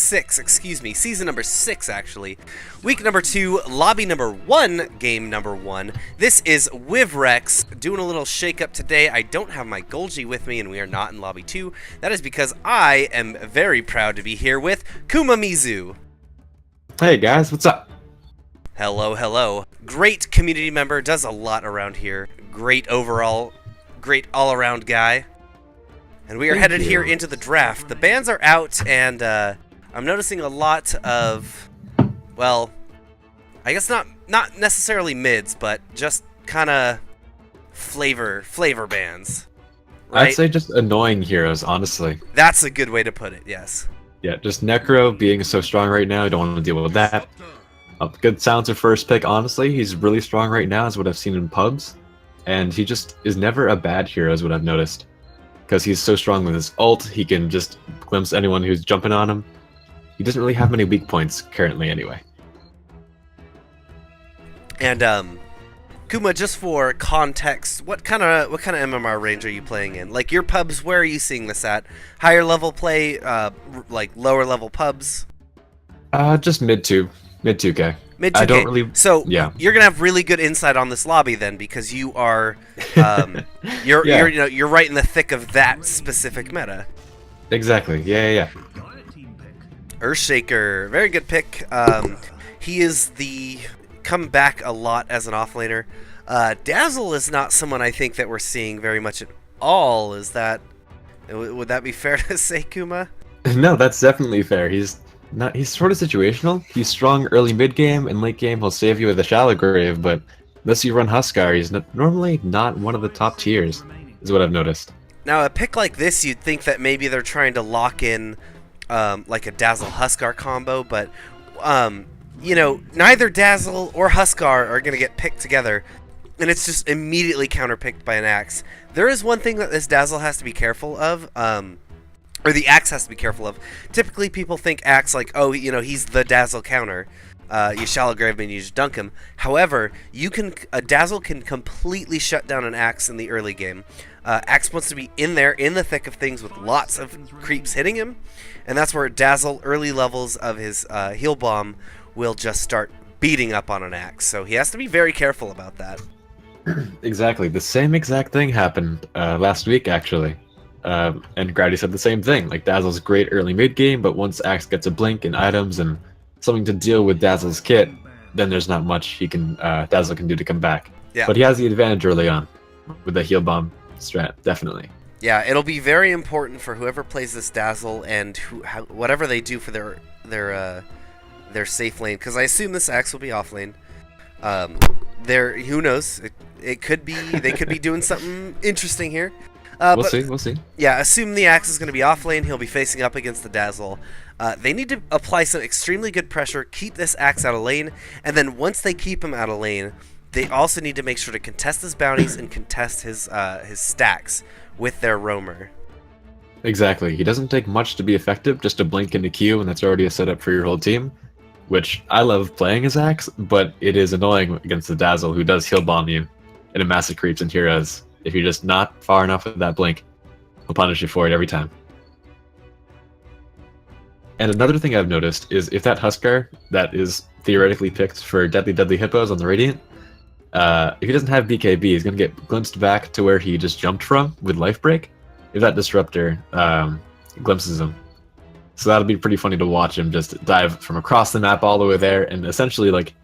6, excuse me, season number 6 actually. Week number 2, lobby number 1, game number 1. This is Wivrex doing a little shake up today. I don't have my Golgi with me and we are not in lobby 2. That is because I am very proud to be here with Kumamizu. Hey guys, what's up? Hello, hello. Great community member, does a lot around here. Great overall, great all-around guy. And we are headed here into the draft. The bans are out, and I'm noticing a lot of, well, I guess not necessarily mids, but just kind of flavor bans. Right? I'd say just annoying heroes, honestly. That's a good way to put it, yes. Yeah, just Necro being so strong right now, I don't want to deal with that. Good Silencer first pick, honestly. He's really strong right now, is what I've seen in pubs. And he just is never a bad hero, is what I've noticed. Because he's so strong with his ult, he can just glimpse anyone who's jumping on him. He doesn't really have many weak points currently, anyway. And Kuma, just for context, what kind of MMR range are you playing in? Like your pubs, where are you seeing this at? Higher level play, like lower level pubs? Just mid 2K. Mid 2K. I don't really. So yeah. You're gonna have really good insight on this lobby then, because you are, you're right in the thick of that specific meta. Exactly. Yeah. Earthshaker, very good pick. He is come back a lot as an offlaner. Dazzle is not someone I think that we're seeing very much at all. Would that be fair to say, Kuma? No, that's definitely fair. He's sort of situational. He's strong early mid game, and late game he'll save you with a shallow grave, but unless you run Huskar, he's normally not one of the top tiers, is what I've noticed. Now, a pick like this, you'd think that maybe they're trying to lock in like a Dazzle Huskar combo, but neither Dazzle or Huskar are going to get picked together, and it's just immediately counterpicked by an Axe. There is one thing that this Dazzle has to be careful of, or the Axe has to be careful of. Typically, people think Axe like, oh, he's the Dazzle counter. You shallow grave him and you just dunk him. However, a Dazzle can completely shut down an Axe in the early game. Axe wants to be in there, in the thick of things with lots of creeps hitting him, and that's where Dazzle, early levels of his heal bomb, will just start beating up on an Axe. So he has to be very careful about that. Exactly. The same exact thing happened last week, actually. And Grady said the same thing. Like, Dazzle's great early mid game, but once Axe gets a blink and items and something to deal with Dazzle's kit, then there's not much Dazzle can do to come back. Yeah. But he has the advantage early on with the heal bomb strat, definitely. Yeah, it'll be very important for whoever plays this Dazzle and whatever they do for their safe lane, because I assume this Axe will be off lane. Who knows? It could be they could be doing something interesting here. We'll see. Yeah, assume the Axe is going to be off lane. He'll be facing up against the Dazzle. They need to apply some extremely good pressure, keep this Axe out of lane, and then once they keep him out of lane, they also need to make sure to contest his bounties and contest his stacks with their roamer. Exactly. He doesn't take much to be effective, just a blink into Q, and that's already a setup for your whole team, which I love playing as Axe, but it is annoying against the Dazzle, who does heal bomb you and a massive creeps and heroes. If you're just not far enough with that blink, he'll punish you for it every time. And another thing I've noticed is if that Huskar that is theoretically picked for Deadly Hippos on the Radiant, if he doesn't have BKB, he's going to get glimpsed back to where he just jumped from with Life Break if that Disruptor glimpses him. So that'll be pretty funny to watch him just dive from across the map all the way there and essentially like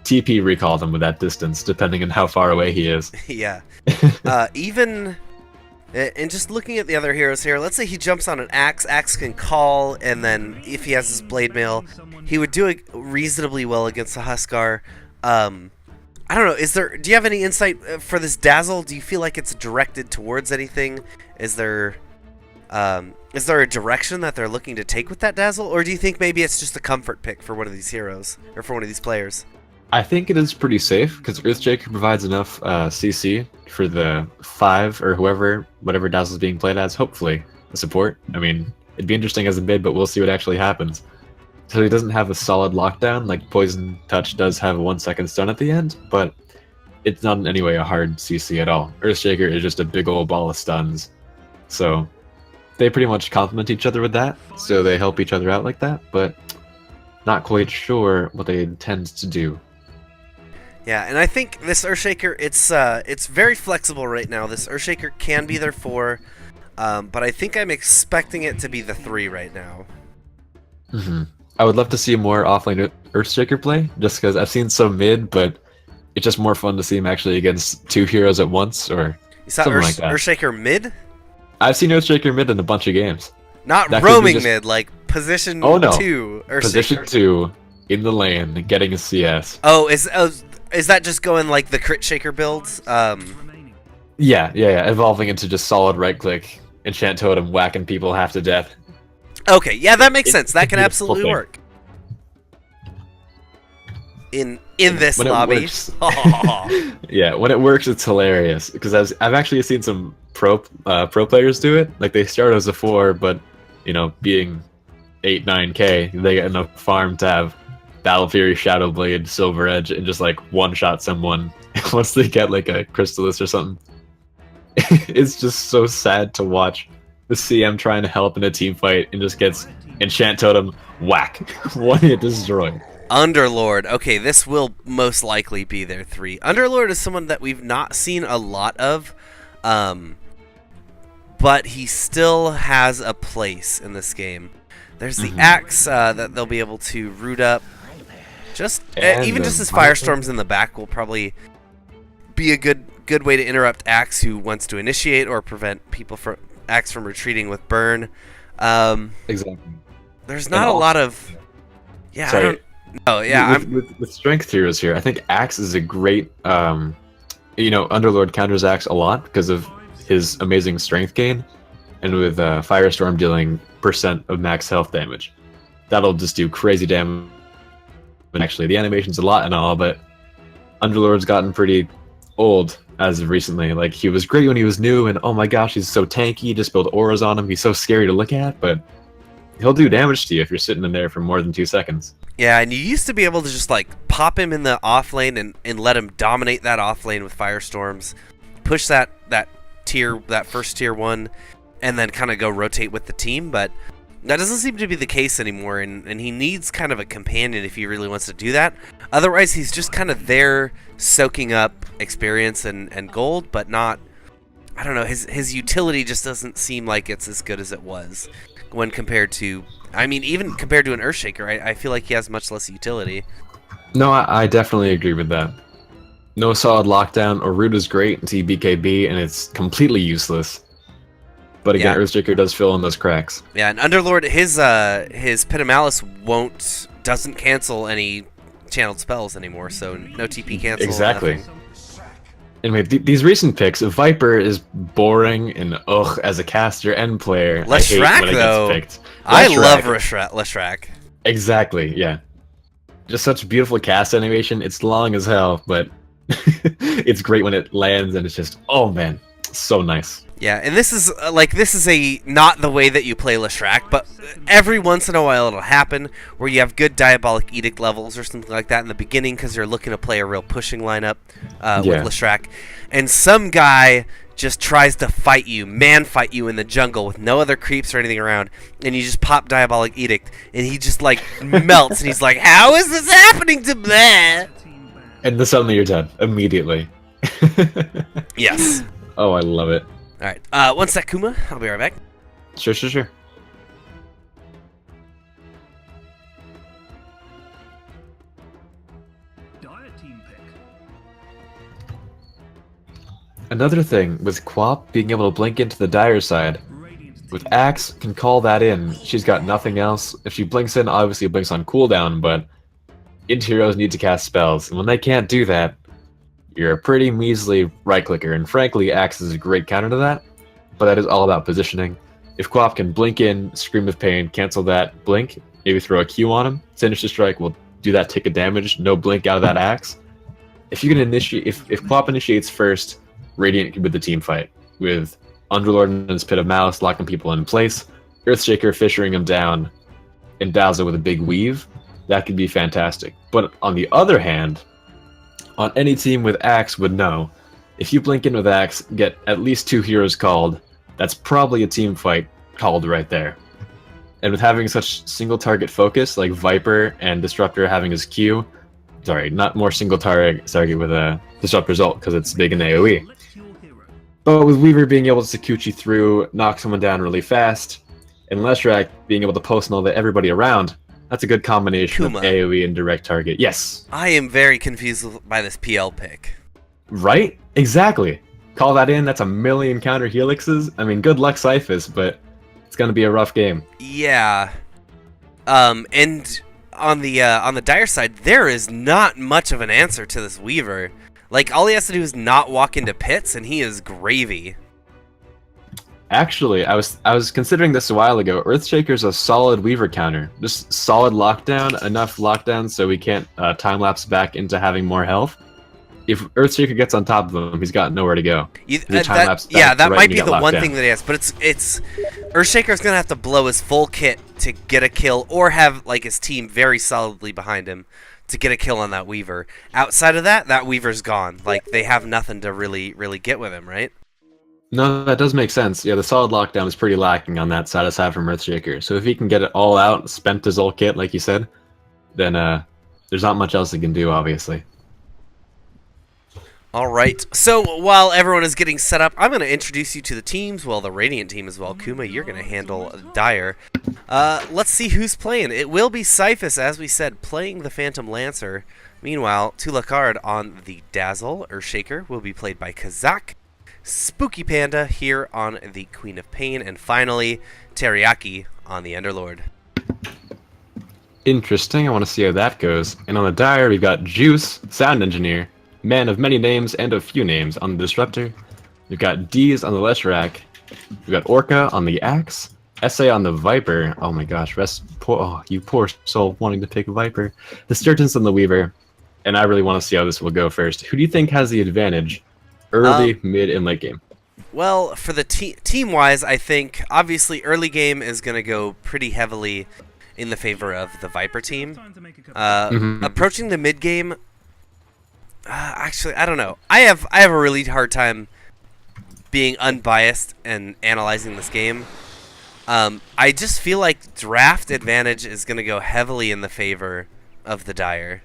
TP recall them with that distance, depending on how far away he is. Yeah. And just looking at the other heroes here, let's say he jumps on an Axe. Axe can call, and then if he has his Blade Mail, he would do it reasonably well against a Huskar. I don't know. Do you have any insight for this Dazzle? Do you feel like it's directed towards anything? Is there a direction that they're looking to take with that Dazzle, or do you think maybe it's just a comfort pick for one of these heroes or for one of these players? I think it is pretty safe because Earthshaker provides enough CC for the 5 or whatever Dazzle is being played as, hopefully, the support. I mean, it'd be interesting as a mid, but we'll see what actually happens. So he doesn't have a solid lockdown, like Poison Touch does have a 1-second stun at the end, but it's not in any way a hard CC at all. Earthshaker is just a big old ball of stuns. So they pretty much complement each other with that, so they help each other out like that, but not quite sure what they intend to do. Yeah, and I think this Earthshaker, it's very flexible right now. This Earthshaker can be their 4, but I think I'm expecting it to be the 3 right now. I would love to see more offlane Earthshaker play, just because I've seen some mid, but it's just more fun to see him actually against 2 heroes at once, or You saw something like that. Earthshaker mid? I've seen Earthshaker mid in a bunch of games. Not That could be roaming just- mid, like position Oh, no. 2 Earthshaker. Position 2, in the lane, getting a CS. Oh, is that just going like the Crit Shaker builds? Yeah, evolving into just solid right-click, enchant totem, whacking people half to death. Okay, yeah, that makes sense. That can it's a absolutely thing. work. In this When it lobby. works. Yeah, when it works, it's hilarious because I've actually seen some pro players do it. Like they start as a 4, but being 8-9k, they get enough farm to have Battle Fury, Shadow Blade, Silver Edge, and just like one-shot someone once they get like a Crystallis or something. It's just so sad to watch the CM trying to help in a team fight and just gets enchant totem, whack, one hit destroyed. Underlord. Okay, this will most likely be their 3. Underlord is someone that we've not seen a lot of, but he still has a place in this game. There's the Axe that they'll be able to root up. Just even just as Firestorms in the back will probably be a good way to interrupt Axe, who wants to initiate or prevent people from Axe from retreating with burn. Exactly. There's not a lot of Sorry. With With strength heroes here, I think Axe is a great. Underlord counters Axe a lot because of his amazing strength gain, and with Firestorm dealing % of max health damage, that'll just do crazy damage. And actually, the animation's a lot and all, but Underlord's gotten pretty old as of recently. Like he was great when he was new, and oh my gosh, he's so tanky. Just build auras on him. He's so scary to look at, but he'll do damage to you if you're sitting in there for more than 2 seconds. Yeah, and you used to be able to just like pop him in the off lane and let him dominate that off lane with Firestorms, push that first tier 1, and then kind of go rotate with the team. But that doesn't seem to be the case anymore, and he needs kind of a companion if he really wants to do that. Otherwise, he's just kind of there soaking up experience and gold, but not. I don't know. His utility just doesn't seem like it's as good as it was when compared to. I mean, even compared to an Earthshaker, I feel like he has much less utility. No, I definitely agree with that. No solid lockdown or root is great until you BKB, and it's completely useless. But again, Earthshaker does fill in those cracks. Yeah, and Underlord, his Pit of Malice doesn't cancel any channeled spells anymore, so no TP cancel. Exactly. Nothing. Anyway, these recent picks, Viper is boring and as a caster and player. Leshrac, though. I love Leshrac. Exactly, yeah. Just such beautiful cast animation. It's long as hell, but it's great when it lands, and it's just, oh man, so nice. Yeah, and this is not the way that you play Leshrac, but every once in a while it'll happen where you have good Diabolic Edict levels or something like that in the beginning because you're looking to play a real pushing lineup with Leshrac, and some guy just tries to fight you in the jungle with no other creeps or anything around, and you just pop Diabolic Edict, and he just like melts, and he's like, "How is this happening to me?" And then suddenly you're done immediately. Yes. Oh, I love it. All right. One sec, Kuma. I'll be right back. Sure. Another thing, with Quap being able to blink into the Dire side, with Axe can call that in. She's got nothing else. If she blinks in, obviously it blinks on cooldown, but int heroes need to cast spells, and when they can't do that, you're a pretty measly right-clicker, and frankly, Axe is a great counter to that, but that is all about positioning. If Quap can blink in, Scream of Pain, cancel that blink, maybe throw a Q on him, Sinister Strike will do that tick of damage, no blink out of that Axe. If you can initiate, if Quap initiates first, Radiant can be the team fight, with Underlord and his Pit of Malice locking people in place, Earthshaker fissuring them down, and Dazzle with a big weave. That could be fantastic. But on the other hand, on any team with Axe would know, if you blink in with Axe, get at least 2 heroes called, that's probably a team fight called right there. And with having such single target focus, like Viper and Disruptor having his Q, sorry, not more single target with a Disruptor's ult because it's big in AoE. But with Weaver being able to Sakuchi through, knock someone down really fast, and Leshrac being able to post null everybody around, that's a good combination Kuma. of AoE and direct target. Yes. I am very confused by this PL pick. Right? Exactly. Call that in, that's a million counter helixes. I mean, good luck, Cyphus, but it's going to be a rough game. Yeah. And on the Dire side, there is not much of an answer to this Weaver. Like, all he has to do is not walk into pits, and he is gravy. Actually, I was considering this a while ago. Earthshaker's a solid Weaver counter. Just solid lockdown, enough lockdown so we can't time-lapse back into having more health. If Earthshaker gets on top of him, he's got nowhere to go. That might be the one thing that he has. But it's Earthshaker's going to have to blow his full kit to get a kill, or have like his team very solidly behind him to get a kill on that Weaver. Outside of that, that Weaver's gone. Like, they have nothing to really get with him, right? No, that does make sense. Yeah, the solid lockdown is pretty lacking on that side aside from Earthshaker. So if he can get it all out, spent his ult kit, like you said, then there's not much else he can do, obviously. All right. So while everyone is getting set up, I'm going to introduce you to the teams. Well, the Radiant team as well. Kuma, you're going to handle Dire. Let's see who's playing. It will be Cyphus, as we said, playing the Phantom Lancer. Meanwhile, Tulakard on the Dazzle. Earthshaker will be played by Kazak. Spooky Panda here on the Queen of Pain, and finally Teriyaki on the Enderlord. Interesting. I want to see how that goes. And on the Dire, we've got Juice, Sound Engineer, man of many names and of few names on the Disruptor. We've got D's on the Leshrac. We've got Orca on the Axe. SA on the Viper. Oh my gosh, you poor soul wanting to pick Viper. The Sturgeons on the Weaver. And I really want to see how this will go first. Who do you think has the advantage? Early, mid, and late game. Well, for the team-wise, I think obviously early game is going to go pretty heavily in the favor of the Viper team. Approaching the mid game, actually, I don't know. I have a really hard time being unbiased and analyzing this game. I just feel like draft advantage is going to go heavily in the favor of the Dire.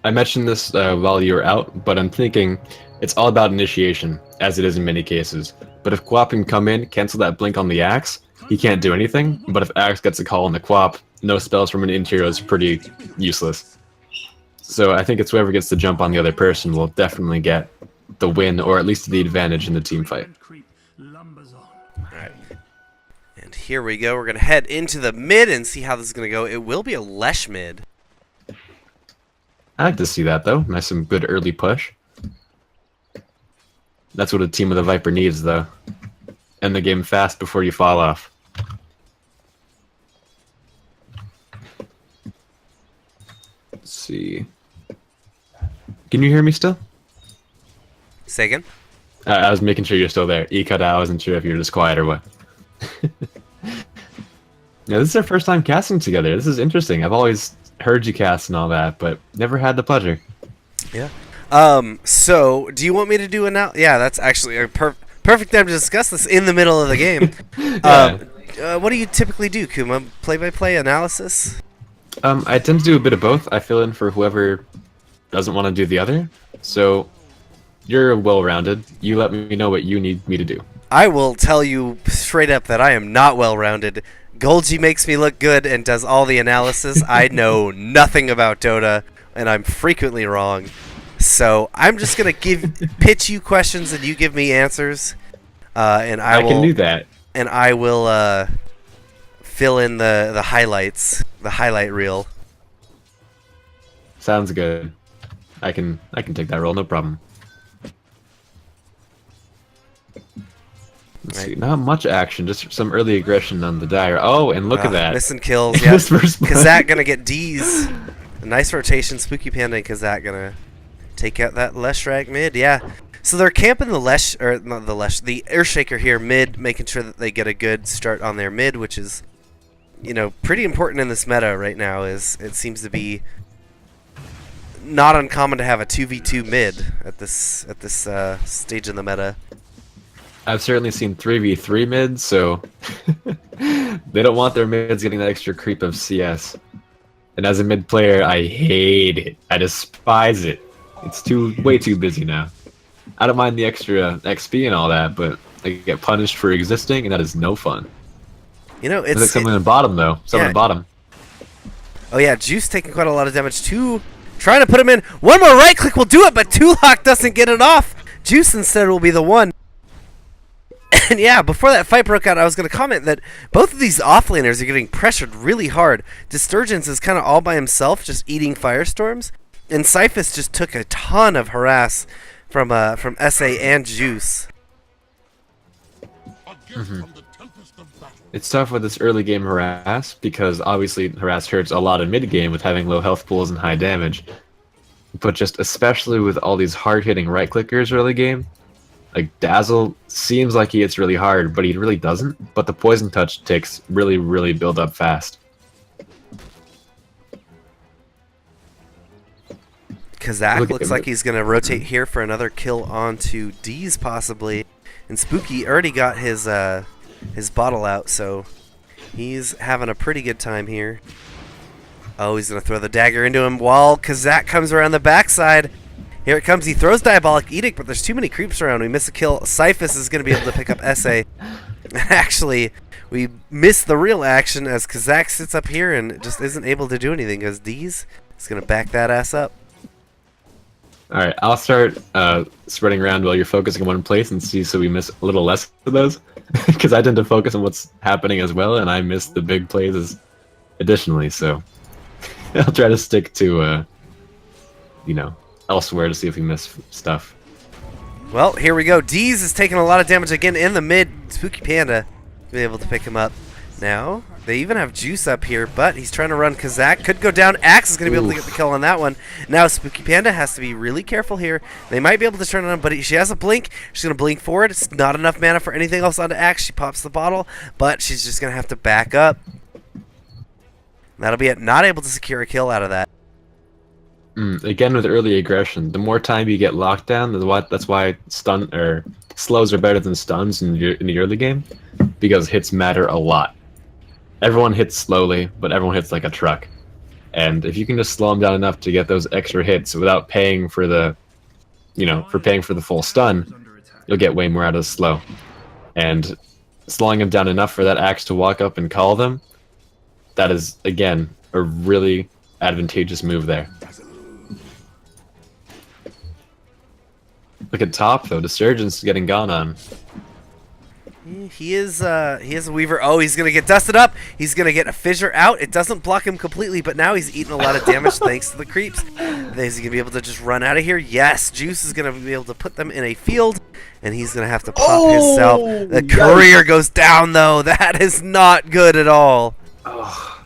I mentioned this while you were out, but I'm thinking it's all about initiation, as it is in many cases. But if Quap can come in, cancel that blink on the Axe, he can't do anything. But if Axe gets a call on the Quap, no spells from an interior is pretty useless. So I think it's whoever gets the jump on the other person will definitely get the win, or at least the advantage in the team fight. Alright. And here we go. We're going to head into the mid and see how this is going to go. It will be a Lesh mid. I like to see that, though. Nice and good early push. That's what a team of the Viper needs, though. End the game fast before you fall off. Let's see. Can you hear me still? Say again? I was making sure you're still there. E cut out. I wasn't sure if you were just quiet or what. Yeah, this is our first time casting together. This is interesting. I've always heard you cast and all that, but never had the pleasure. Yeah. So, do you want me to do an yeah, that's actually a perfect time to discuss this in the middle of the game. What do you typically do, Kuma? Play-by-play analysis? I tend to do a bit of both. I fill in for whoever doesn't want to do the other. So, you're well-rounded. You let me know what you need me to do. I will tell you straight up that I am not well-rounded. Golgi makes me look good and does all the analysis. I know nothing about Dota, and I'm frequently wrong. So I'm just gonna pitch you questions, and you give me answers. And I can do that. And I will fill in the highlights, the highlight reel. Sounds good. I can take that role, no problem. Let's see, not much action, just some early aggression on the Dire. Oh, and look at that. Missing kills, yeah. Kazak gonna get D's. A nice rotation. Spooky Panda and Kazak gonna take out that Leshrac mid, yeah. So they're camping the the Earthshaker here mid, making sure that they get a good start on their mid, which is, you know, pretty important in this meta right now. Is it seems to be not uncommon to have a 2v2 mid at this stage in the meta. I've certainly seen 3v3 mids, so they don't want their mids getting that extra creep of CS. And as a mid player, I hate it. I despise it. It's way too busy now. I don't mind the extra XP and all that, but I get punished for existing, and that is no fun. You know, There's like someone in the bottom, though. Someone in the bottom. Oh yeah, Juice taking quite a lot of damage too. Trying to put him in. One more right click will do it, but Tulok doesn't get it off. Juice instead will be the one. And yeah, before that fight broke out, I was going to comment that both of these offlaners are getting pressured really hard. Disturgence is kind of all by himself, just eating firestorms. And Cyphus just took a ton of harass from SA and Juice. It's tough with this early game harass, because obviously harass hurts a lot in mid game with having low health pools and high damage. But just especially with all these hard-hitting right-clickers early game, like Dazzle seems like he hits really hard, but he really doesn't. But the poison touch ticks really build up fast. Kazak looks like he's going to rotate here for another kill onto D's possibly. And Spooky already got his bottle out, so he's having a pretty good time here. Oh, he's going to throw the dagger into him while Kazak comes around the backside. Here it comes. He throws Diabolic Edict, but there's too many creeps around. We miss a kill. Cyphus is going to be able to pick up SA. Actually, we miss the real action as Kazak sits up here and just isn't able to do anything because D's is going to back that ass up. Alright, I'll start spreading around while you're focusing on one place and see so we miss a little less of those. Because I tend to focus on what's happening as well, and I miss the big plays additionally, so I'll try to stick to, you know, elsewhere to see if we miss stuff. Well, here we go. Deez is taking a lot of damage again in the mid. Spooky Panda will be able to pick him up now. They even have Juice up here, but he's trying to run Kazak. Could go down. Axe is going to be able to get the kill on that one. Now Spooky Panda has to be really careful here. They might be able to turn it on, but she has a blink. She's going to blink forward. It's not enough mana for anything else onto Axe. She pops the bottle, but she's just going to have to back up. That'll be it. Not able to secure a kill out of that. Again, with early aggression, the more time you get locked down, that's why slows are better than stuns in the early game, because hits matter a lot. Everyone hits slowly, but everyone hits like a truck. And if you can just slow them down enough to get those extra hits without paying for the, paying for the full stun, you'll get way more out of the slow. And slowing them down enough for that axe to walk up and call them, that is, again, a really advantageous move there. Look at top though, Disturgence getting gone on. He is a Weaver. Oh, he's gonna get dusted up. He's gonna get a fissure out. It doesn't block him completely, but now he's eating a lot of damage thanks to the creeps. Is he gonna be able to just run out of here? Yes, Juice is gonna be able to put them in a field, and he's gonna have to pop himself. The courier goes down though. That is not good at all. Oh.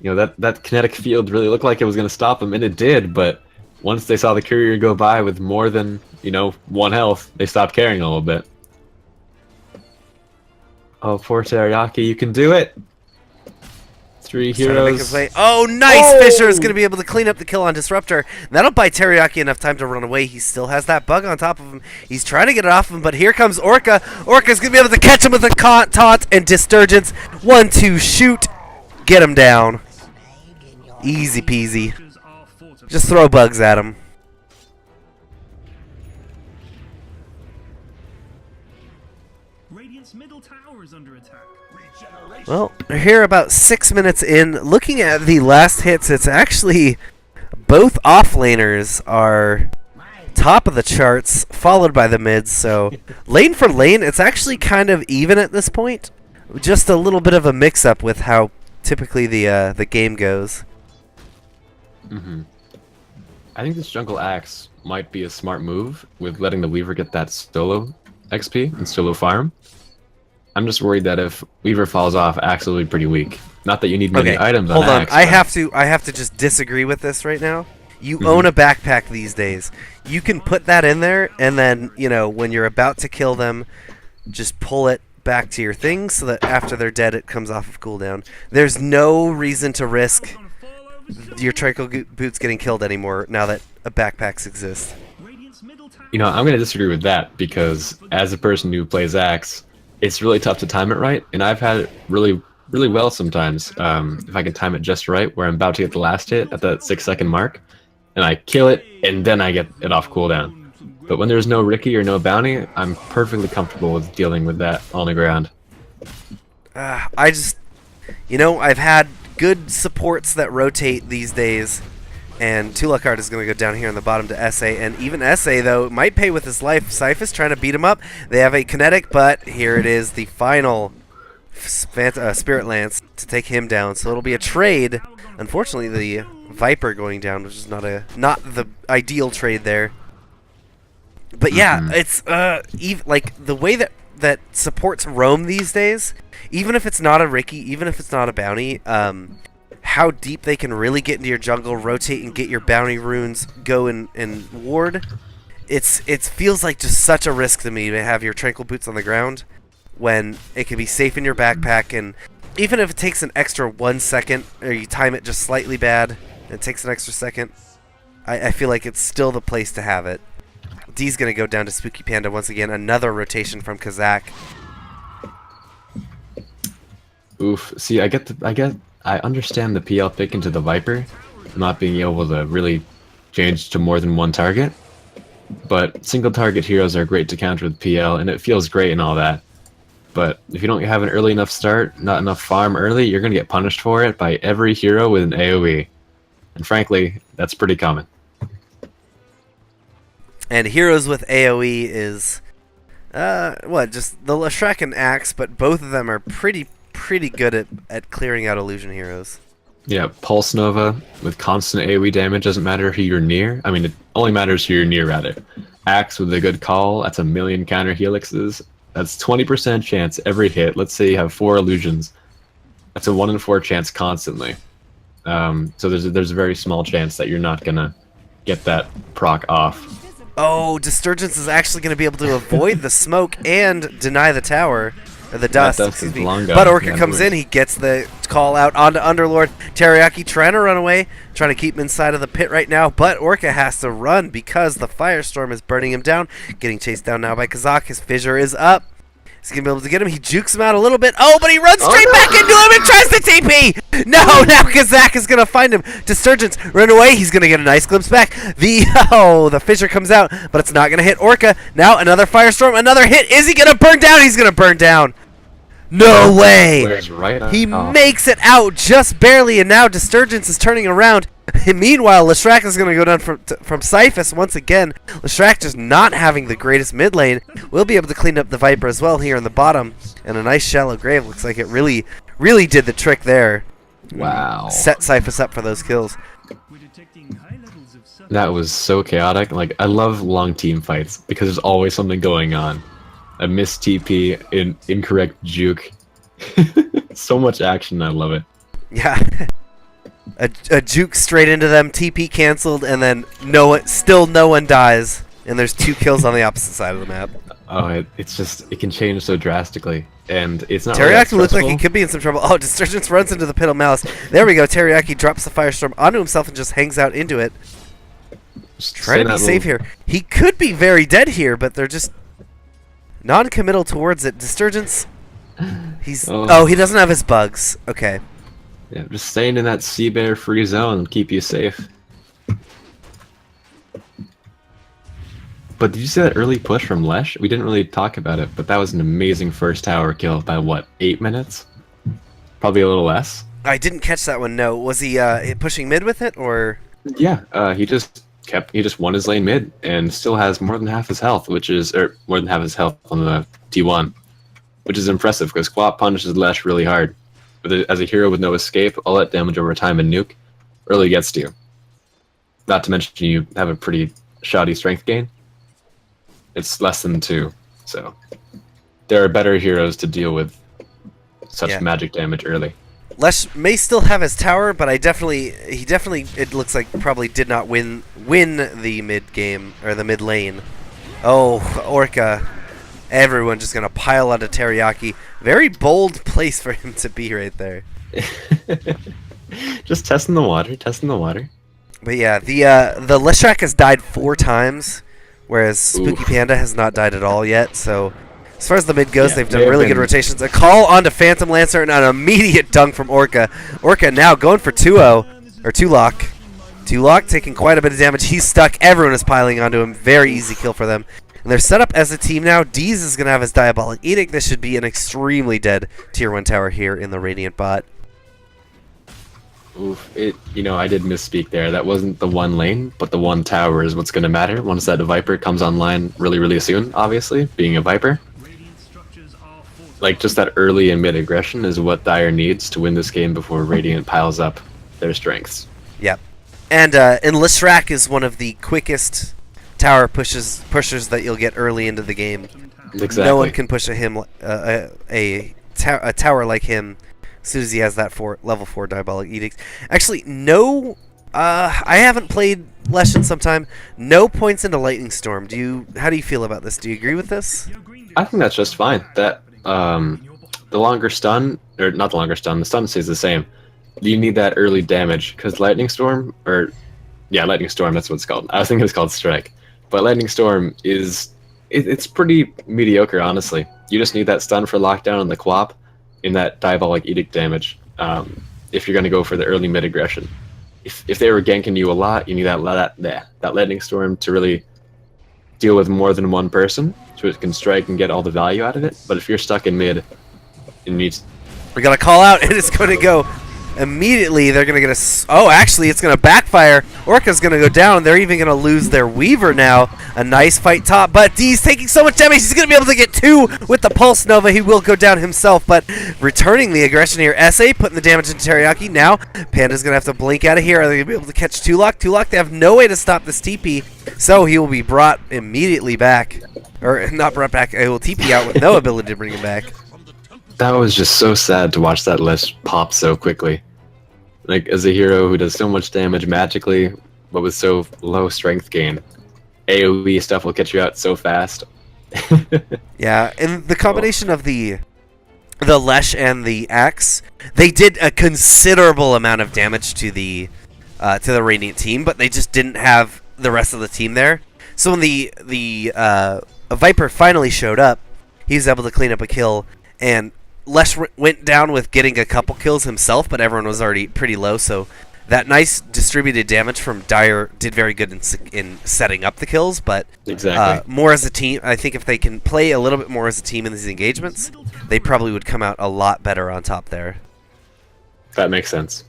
That kinetic field really looked like it was gonna stop him, and it did, but once they saw the courier go by with more than, 1 health, they stopped caring a little bit. Oh, poor Teriyaki, you can do it! 3 heroes. Oh, nice! Fisher is going to be able to clean up the kill on Disruptor. That'll buy Teriyaki enough time to run away. He still has that bug on top of him. He's trying to get it off him, but here comes Orca. Orca's going to be able to catch him with a taunt and Disturgence. 1-2, shoot! Get him down. Easy peasy. Just throw bugs at him. Middle tower is under attack. Well, we're here about 6 minutes in. Looking at the last hits, it's actually both offlaners are top of the charts, followed by the mids. So lane for lane, it's actually kind of even at this point. Just a little bit of a mix-up with how typically the game goes. I think this jungle axe might be a smart move with letting the Weaver get that solo XP and solo farm. I'm just worried that if Weaver falls off, axe will be pretty weak. Not that you need many items on axe. I have to just disagree with this right now. You own a backpack these days. You can put that in there, and then when you're about to kill them, just pull it back to your thing so that after they're dead, it comes off of cooldown. There's no reason to risk your Trico boots getting killed anymore now that a backpacks exist. I'm going to disagree with that because as a person who plays Axe, it's really tough to time it right, and I've had it really, really well sometimes. If I can time it just right, where I'm about to get the last hit at that 6-second mark, and I kill it, and then I get it off cooldown. But when there's no Ricky or no bounty, I'm perfectly comfortable with dealing with that on the ground. I just, I've had good supports that rotate these days, and Tulakard is going to go down here on the bottom to SA, and even SA, though, might pay with his life. Syphus trying to beat him up. They have a kinetic, but here it is, the final Spirit Lance to take him down, so it'll be a trade. Unfortunately, the Viper going down, which is not the ideal trade there. But yeah, it's like the way that supports roam these days, even if it's not a Ricky, even if it's not a bounty, how deep they can really get into your jungle, rotate and get your bounty runes go and ward. It feels like just such a risk to me to have your tranquil boots on the ground when it can be safe in your backpack, and even if it takes an extra 1 second or you time it just slightly bad and it takes an extra second, I feel like it's still the place to have it. D's gonna go down to Spooky Panda once again. Another rotation from Kazak. Oof. See, I understand the PL pick into the Viper, not being able to really change to more than one target. But single target heroes are great to counter with PL, and it feels great and all that. But if you don't have an early enough start, not enough farm early, you're gonna get punished for it by every hero with an AoE. And frankly, that's pretty common. And heroes with AoE is, just the Leshrac and Axe, but both of them are pretty good at clearing out illusion heroes. Yeah, Pulse Nova with constant AoE damage doesn't matter who you're near. I mean, it only matters who you're near, rather. Axe with a good call, that's 1,000,000 counter helixes. That's 20% chance every hit. Let's say you have 4 illusions. That's a 1 in 4 chance constantly. So there's a very small chance that you're not gonna get that proc off. Oh, Disturgence is actually going to be able to avoid the smoke and deny the tower. Or the dust, excuse me. But Orca comes in, he gets the call out onto Underlord. Teriyaki trying to run away, trying to keep him inside of the pit right now, but Orca has to run because the Firestorm is burning him down. Getting chased down now by Kazak. His fissure is up. He's going to be able to get him. He jukes him out a little bit. Oh, but he runs straight back into him and tries to TP! No, now Kazak is going to find him. Disturgence, run away. He's going to get a nice glimpse back. The fissure comes out, but it's not going to hit Orca. Now another Firestorm, another hit. Is he going to burn down? He's going to burn down. No way! He makes it out just barely, and now Disturgence is turning around. Meanwhile, Leshrac is going to go down from Syphus once again. Leshrac just not having the greatest mid lane. We'll be able to clean up the Viper as well here in the bottom. And a nice shallow grave. Looks like it really did the trick there. Wow. Set Syphus up for those kills. That was so chaotic. Like, I love long team fights because there's always something going on. A missed TP, incorrect juke. So much action, I love it. Yeah. A juke straight into them, TP cancelled, and then still no one dies. And there's 2 kills on the opposite side of the map. Oh, it can change so drastically. And it's not Teriyaki really looks like he could be in some trouble. Oh, Disturgence runs into the Pit of Malice. There we go. Teriyaki drops the Firestorm onto himself and just hangs out into it. Just trying to be safe here. He could be very dead here, but they're just non-committal towards it. Disturgence, he doesn't have his bugs. Okay. Yeah, just staying in that sea bear free zone will keep you safe. But did you see that early push from Lesh? We didn't really talk about it, but that was an amazing first tower kill by what, 8 minutes? Probably a little less. I didn't catch that one. No, was he pushing mid with it, or? Yeah, he just won his lane mid and still has more than half his health, more than half his health on the T1, which is impressive because Quap punishes Lesh really hard. But as a hero with no escape, all that damage over time and nuke really gets to you. Not to mention you have a pretty shoddy strength gain. It's less than 2, so there are better heroes to deal with such magic damage early. Lesh may still have his tower, but he definitely, it looks like probably did not win the mid game or the mid lane. Oh, Orca. Everyone just going to pile onto Teriyaki. Very bold place for him to be right there. Just testing the water, But yeah, the Leshrac has died 4 times, whereas Spooky Oof. Panda has not died at all yet. So as far as the mid goes, Yeah, they've they done have really good been- rotations. A call onto Phantom Lancer and an immediate dunk from Orca. Orca now going for 2-0, or 2-lock. 2-lock taking quite a bit of damage. He's stuck. Everyone is piling onto him. Very easy kill for them. And they're set up as a team now. Deez is going to have his Diabolic Edict. This should be an extremely dead Tier 1 tower here in the Radiant bot. Oof, I did misspeak there. That wasn't the one lane, but the one tower is what's going to matter once that Viper comes online really, really soon, obviously, being a Viper. Like, just that early and mid aggression is what Dire needs to win this game before Radiant piles up their strengths. Yep. And Lishrak is one of the quickest tower pushers that you'll get early into the game. Exactly. No one can push a tower like him as soon as he has that level 4 Diabolic Edict. Actually, no. I haven't played Lesh in some time. No points into Lightning Storm. How do you feel about this? Do you agree with this? I think that's just fine. That the longer stun, or not the longer stun, the stun stays the same. You need that early damage because Lightning Storm, Lightning Storm. That's what it's called. I was thinking it's called Strike, but Lightning Storm it's pretty mediocre, honestly. You just need that stun for lockdown and the Quap in that Diabolic Edict damage. If you're going to go for the early mid aggression, if they were ganking you a lot, you need that Lightning Storm to really deal with more than one person, so it can strike and get all the value out of it. But if you're stuck in mid, it needs. We got to call out, and it's going to go immediately. They're going to get actually, it's going to backfire. Orca's going to go down. They're even going to lose their Weaver now. A nice fight top, but D's taking so much damage. He's going to be able to get 2 with the Pulse Nova. He will go down himself, but returning the aggression here. SA putting the damage into Teriyaki. Now, Panda's going to have to blink out of here. Are they going to be able to catch 2-lock? 2-lock, they have no way to stop this TP, so he will be brought immediately back. Or not brought back. He will TP out with no ability to bring him back. That was just so sad to watch that Lesh pop so quickly. Like, as a hero who does so much damage magically, but with so low strength gain, AoE stuff will catch you out so fast. Yeah, and the combination of the Lesh and the Axe, they did a considerable amount of damage to the Radiant team, but they just didn't have the rest of the team there. So when the Viper finally showed up, he was able to clean up a kill, and Lesh went down with getting a couple kills himself, but everyone was already pretty low, so that nice distributed damage from Dire did very good in setting up the kills, but Exactly. more as a team, I think if they can play a little bit more as a team in these engagements, they probably would come out a lot better on top there. That makes sense.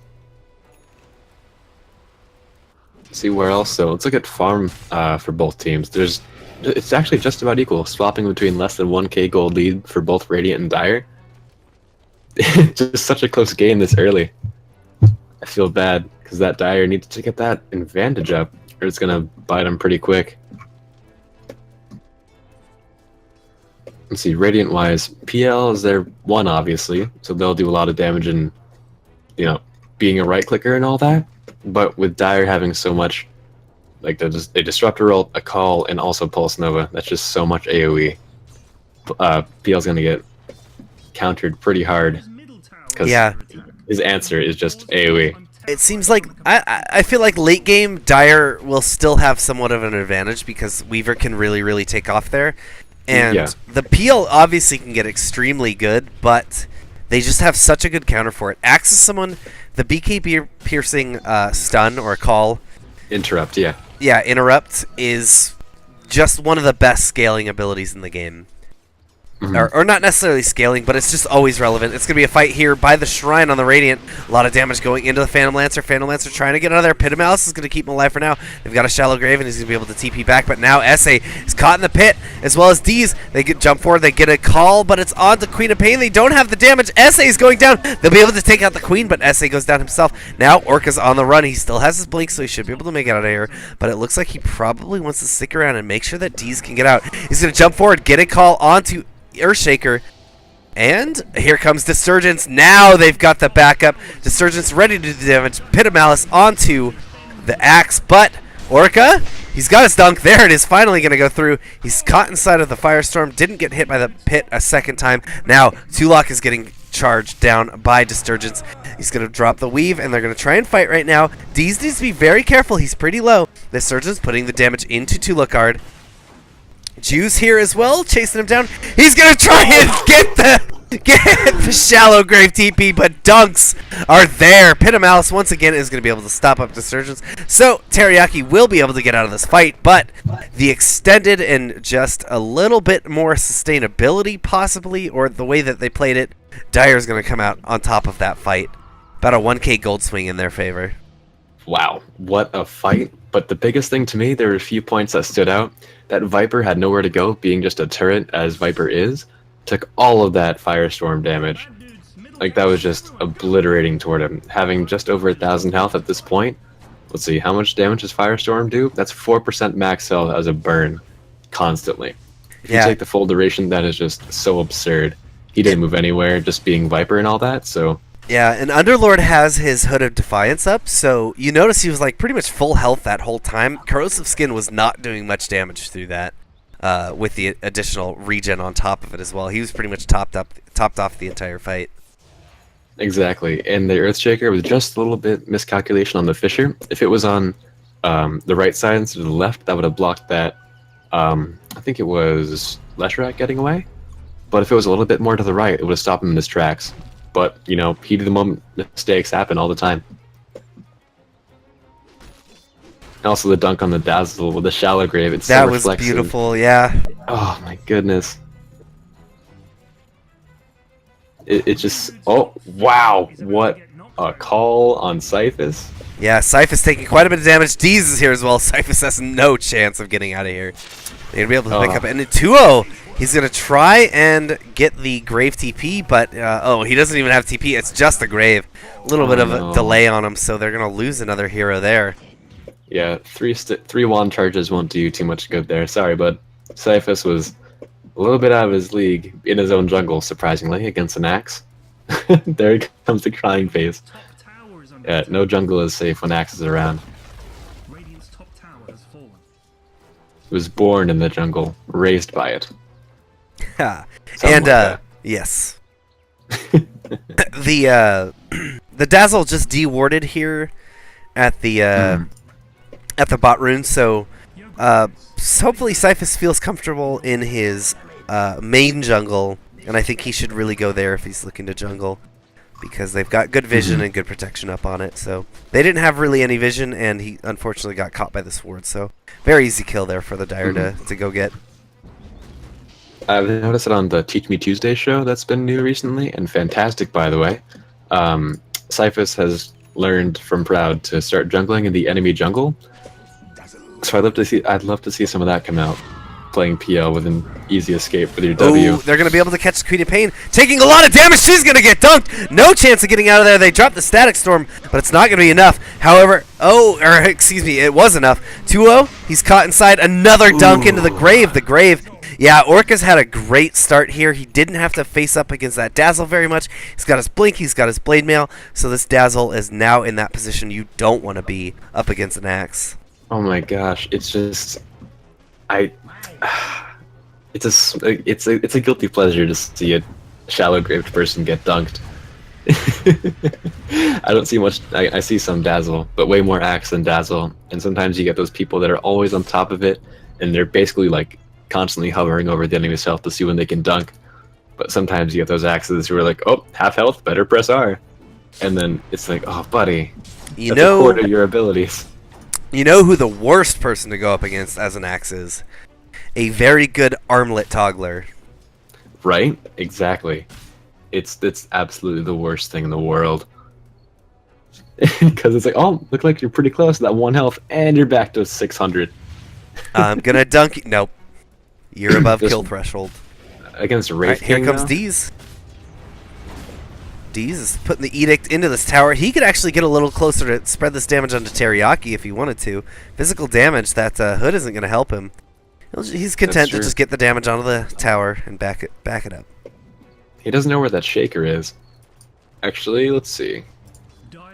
See where else? So let's look at farm for both teams. It's actually just about equal, swapping between less than 1k gold lead for both Radiant and Dire. Just such a close game this early. I feel bad because that Dire needs to get that advantage up, or it's gonna bite him pretty quick. Let's see, Radiant wise, PL is their one obviously, so they'll do a lot of damage and being a right clicker and all that. But with Dire having so much, like a disruptor ult, a call, and also Pulse Nova, that's just so much AoE. PL's gonna get countered pretty hard because his answer is just AoE. It seems like I feel like late game Dire will still have somewhat of an advantage because Weaver can really take off there, and the PL obviously can get extremely good, but they just have such a good counter for it. Axe is someone, the BK piercing stun or call, Interrupt, interrupt is just one of the best scaling abilities in the game. Mm-hmm. Or not necessarily scaling, but it's just always relevant. It's going to be a fight here by the Shrine on the Radiant. A lot of damage going into the Phantom Lancer. Phantom Lancer trying to get out of there. Pit of Malice is going to keep him alive for now. They've got a Shallow Grave, and he's going to be able to TP back. But now SA is caught in the pit, as well as D's. They jump forward. They get a call, but it's on to Queen of Pain. They don't have the damage. SA is going down. They'll be able to take out the Queen, but SA goes down himself. Now Orca's on the run. He still has his blink, so he should be able to make it out of here. But it looks like he probably wants to stick around and make sure that D's can get out. He's going to jump forward, get a call onto Earthshaker, and here comes Disturgence. Now they've got the backup. Disturgence ready to do the damage. Pit of Malice onto the Axe, but Orca, he's got his dunk. There it is, finally going to go through. He's caught inside of the Firestorm, didn't get hit by the pit a second time. Now 2-lock is getting charged down by Disturgence. He's going to drop the Weave, and they're going to try and fight right now. Deez needs to be very careful. He's pretty low. Disturgence putting the damage into 2-look guard. Juice here as well, chasing him down. He's gonna try and get the shallow grave TP, but dunks are there. Pitamalis once again is going to be able to stop up Desurgence. So Teriyaki will be able to get out of this fight, but the extended and just a little bit more sustainability possibly, or the way that they played it, Dire is going to come out on top of that fight. About a 1k gold swing in their favor. Wow, what a fight. But the biggest thing to me, there were a few points that stood out. That Viper had nowhere to go, being just a turret as Viper is. Took all of that Firestorm damage. Like, that was just obliterating toward him. Having just over 1,000 health at this point. Let's see, how much damage does Firestorm do? That's 4% max health as a burn. Constantly. If you take the full duration, that is just so absurd. He didn't move anywhere, just being Viper and all that, so... Yeah, and Underlord has his Hood of Defiance up, so you notice he was like pretty much full health that whole time. Corrosive Skin was not doing much damage through that. With the additional regen on top of it as well. He was pretty much topped off the entire fight. Exactly, and the Earthshaker was just a little bit miscalculation on the Fissure. If it was on the right side instead of the left, that would have blocked that, I think it was Leshrac getting away? But if it was a little bit more to the right, it would have stopped him in his tracks. But, you know, heat of the moment mistakes happen all the time. And also the dunk on the Dazzle with the shallow grave. It's that so was reflexive. beautiful, yeah. Oh my goodness. It just... Oh, wow. What a call on Cyphus. Yeah, Cyphus taking quite a bit of damage. Deez is here as well. Cyphus has no chance of getting out of here. They're going to be able to pick up... And 2-0, he's going to try and get the Grave TP, but... oh, he doesn't even have TP. It's just a Grave. A little bit of a delay on him, so they're going to lose another hero there. Yeah, three wand charges won't do you too much good there. Sorry, but Cyphus was a little bit out of his league in his own jungle, surprisingly, against an Axe. There comes the crying face. Yeah, no jungle is safe when Axe is around. He was born in the jungle, raised by it. And, yes. The Dazzle just de-warded here at the bot rune, so hopefully Cyphus feels comfortable in his main jungle, and I think he should really go there if he's looking to jungle, because they've got good vision and good protection up on it. So they didn't have really any vision, and he unfortunately got caught by the sword, so very easy kill there for the Dire to go get. I've noticed it on the Teach Me Tuesday show that's been new recently, and fantastic, by the way. Cyphus has learned from Proud to start jungling in the enemy jungle. So I'd love to see some of that come out. Playing PL with an easy escape with your W. Ooh, they're going to be able to catch Queen of Pain. Taking a lot of damage. She's going to get dunked. No chance of getting out of there. They dropped the Static Storm, but it's not going to be enough. However, excuse me, it was enough. 2-0. He's caught inside another dunk into the grave. The grave. Yeah, Orca's had a great start here. He didn't have to face up against that Dazzle very much. He's got his Blink, he's got his Blade Mail, so this Dazzle is now in that position you don't want to be up against an Axe. Oh my gosh, it's just... It's a guilty pleasure to see a shallow-graved person get dunked. I don't see much... I see some Dazzle, but way more Axe than Dazzle, and sometimes you get those people that are always on top of it, and they're basically like constantly hovering over the enemy's health to see when they can dunk. But sometimes you get those Axes who are like, oh, half health, better press R. And then it's like, oh, buddy, that's a quarter of your abilities. You know who the worst person to go up against as an Axe is? A very good armlet toggler. Right? Exactly. It's absolutely the worst thing in the world. Because it's like, oh, look like you're pretty close to that 1 health, and you're back to 600. I'm gonna dunk you. Nope. You're above kill threshold. Against Wraith Here comes Deez. Deez is putting the Edict into this tower. He could actually get a little closer to spread this damage onto Teriyaki if he wanted to. Physical damage, that Hood isn't going to help him. He's content to just get the damage onto the tower and back it up. He doesn't know where that Shaker is. Actually, let's see.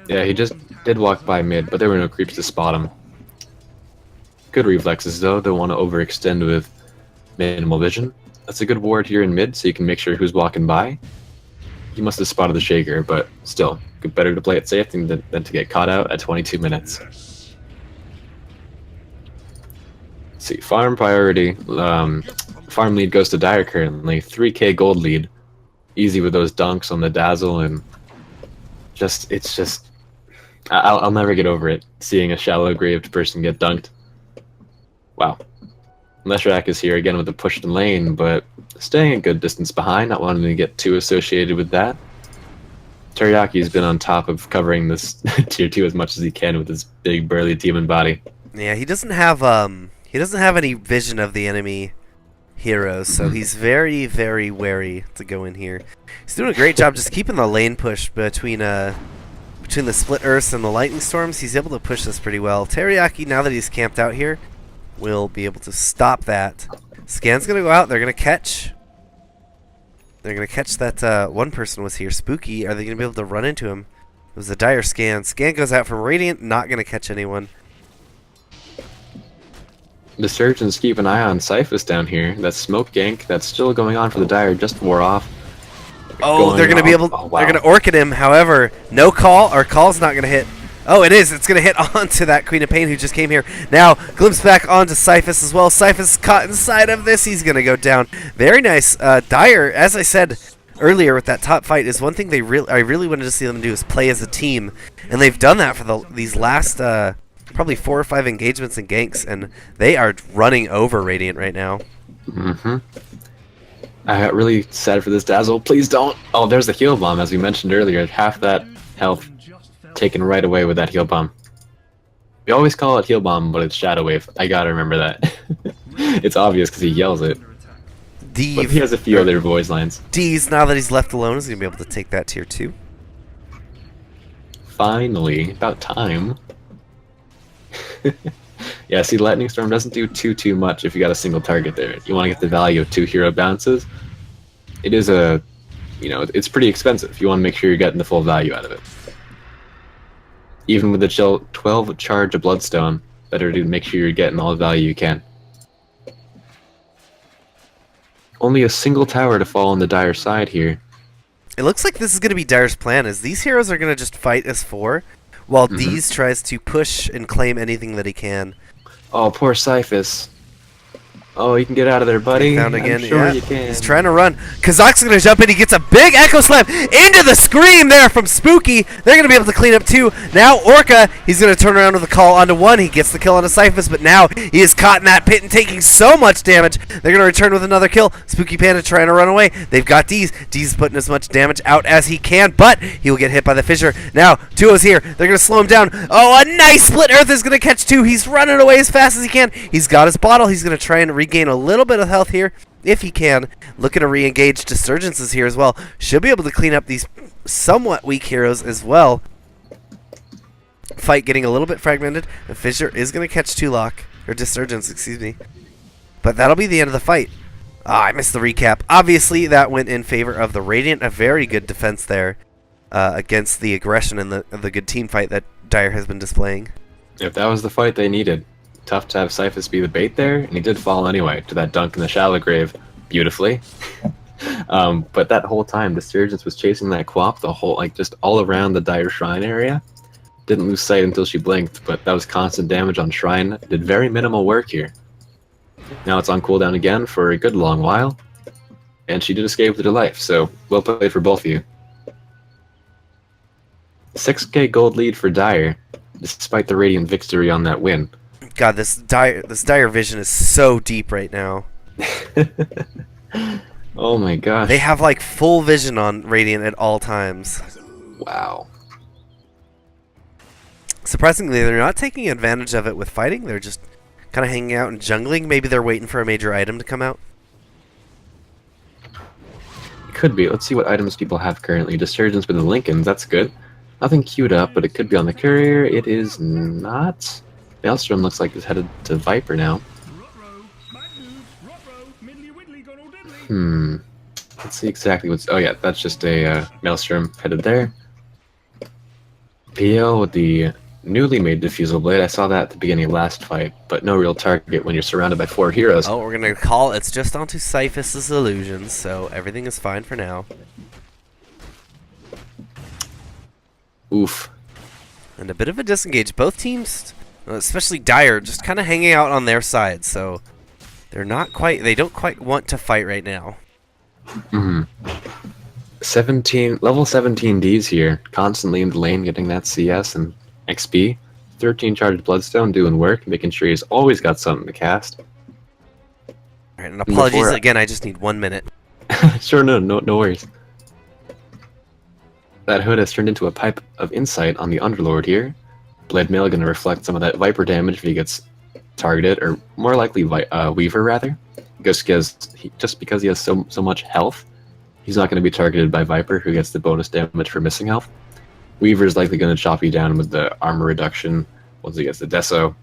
Yeah, he just did walk by mid, but there were no creeps to spot him. Good reflexes, though. Don't want to overextend with minimal vision. That's a good ward here in mid, so you can make sure who's walking by. He must have spotted the Shaker, but still, better to play it safe than to get caught out at 22 minutes. Let's see, farm priority. Farm lead goes to Dire currently. 3k gold lead. Easy with those dunks on the Dazzle, and it's just... I'll never get over it, seeing a shallow graved person get dunked. Wow. Leshrac is here again with the pushed lane, but staying a good distance behind, not wanting to get too associated with that. Teriyaki's been on top of covering this tier 2 as much as he can with his big burly demon body. Yeah, he doesn't have any vision of the enemy heroes, so he's very, very wary to go in here. He's doing a great job just keeping the lane push between the Split Earths and the Lightning Storms. He's able to push this pretty well. Teriyaki, now that he's camped out here, will be able to stop that. Scan's gonna go out. They're gonna catch. They're gonna catch that one person was here. Spooky. Are they gonna be able to run into him? It was a dire Scan. Scan goes out from Radiant. Not gonna catch anyone. The surgeons keep an eye on Cyphus down here. That smoke gank that's still going on for the Dire just wore off. Oh, they're gonna be able. Oh, wow. They're gonna orchid him. However, no call. Or call's not gonna hit. Oh, it is. It's gonna hit onto that Queen of Pain who just came here. Now glimpse back onto Cyphus as well. Cyphus caught inside of this. He's gonna go down. Very nice. Dire, as I said earlier with that top fight, is one thing I really wanted to see them do is play as a team, and they've done that for these last probably 4 or 5 engagements and ganks, and they are running over Radiant right now. I got really sad for this Dazzle. Please don't. Oh, there's the heal bomb, as we mentioned earlier. Half that health taken right away with that heal bomb. We always call it heal bomb, but it's Shadow Wave. I gotta remember that. It's obvious because he yells it. But he has a few other voice lines. D's, now that he's left alone, is gonna be able to take that tier 2. Finally, about time. Yeah, see, Lightning Storm doesn't do too much if you got a single target there. You want to get the value of 2 hero bounces. It is it's pretty expensive. You want to make sure you're getting the full value out of it. Even with the 12 charge of Bloodstone, better to make sure you're getting all the value you can. Only a single tower to fall on the Dire side here. It looks like this is going to be Dire's plan, is these heroes are going to just fight as 4, while Deez tries to push and claim anything that he can. Oh, poor Cyphus. Oh, you can get out of there, buddy. Found again. I'm sure yeah. you can. He's trying to run. Kazak's going to jump in. He gets a big Echo Slam into the Scream there from Spooky. They're going to be able to clean up 2. Now Orca, he's going to turn around with a call onto 1. He gets the kill onto Cyphus, but now he is caught in that pit and taking so much damage. They're going to return with another kill. Spooky Panda trying to run away. They've got Deez. Deez is putting as much damage out as he can, but he will get hit by the Fissure. Now, Tuo's here. They're going to slow him down. Oh, a nice Split Earth is going to catch 2. He's running away as fast as he can. He's got his bottle. He's going to try and regain a little bit of health here if he can. Looking to re-engage. Disturgence is here as well. Should be able to clean up these somewhat weak heroes as well. Fight getting a little bit fragmented. The Fissure is going to catch 2 lock, or Disturgence, excuse me. But that'll be the end of the fight. I missed the recap. Obviously, that went in favor of the Radiant. A very good defense there against the aggression and the good team fight that Dire has been displaying. If that was the fight they needed. Tough to have Cyphus be the bait there, and he did fall anyway to that dunk in the shallow grave beautifully. But that whole time, Disturgence was chasing that Quap the whole, just all around the Dire Shrine area. Didn't lose sight until she blinked, but that was constant damage on Shrine. Did very minimal work here. Now it's on cooldown again for a good long while, and she did escape with her life, so well played for both of you. 6k gold lead for Dire, despite the Radiant victory on that win. God, this dire vision is so deep right now. Oh my gosh. They have full vision on Radiant at all times. Wow. Surprisingly, they're not taking advantage of it with fighting. They're just kind of hanging out and jungling. Maybe they're waiting for a major item to come out. Could be. Let's see what items people have currently. Disturgence with the Lincolns, that's good. Nothing queued up, but it could be on the courier. It is not. Maelstrom looks like it's headed to Viper now. Let's see exactly what's... Oh yeah, that's just a Maelstrom headed there. PL with the newly made Diffusal Blade. I saw that at the beginning of last fight, but no real target when you're surrounded by 4 heroes. Oh, we're going to call... It's just onto Cyphus' illusions, so everything is fine for now. Oof. And a bit of a disengage. Both teams Especially Dire, just kind of hanging out on their side, so they don't quite want to fight right now. level 17 Ds here, constantly in the lane getting that CS and XP. 13 charged Bloodstone doing work, making sure he's always got something to cast. Alright, and apologies again, I just need 1 minute. Sure, no worries. That hood has turned into a pipe of insight on the Underlord here. Blade Mail going to reflect some of that Viper damage if he gets targeted, or more likely Weaver rather. Just because he has so much health, he's not going to be targeted by Viper, who gets the bonus damage for missing health. Weaver is likely going to chop you down with the armor reduction once he gets the Deso.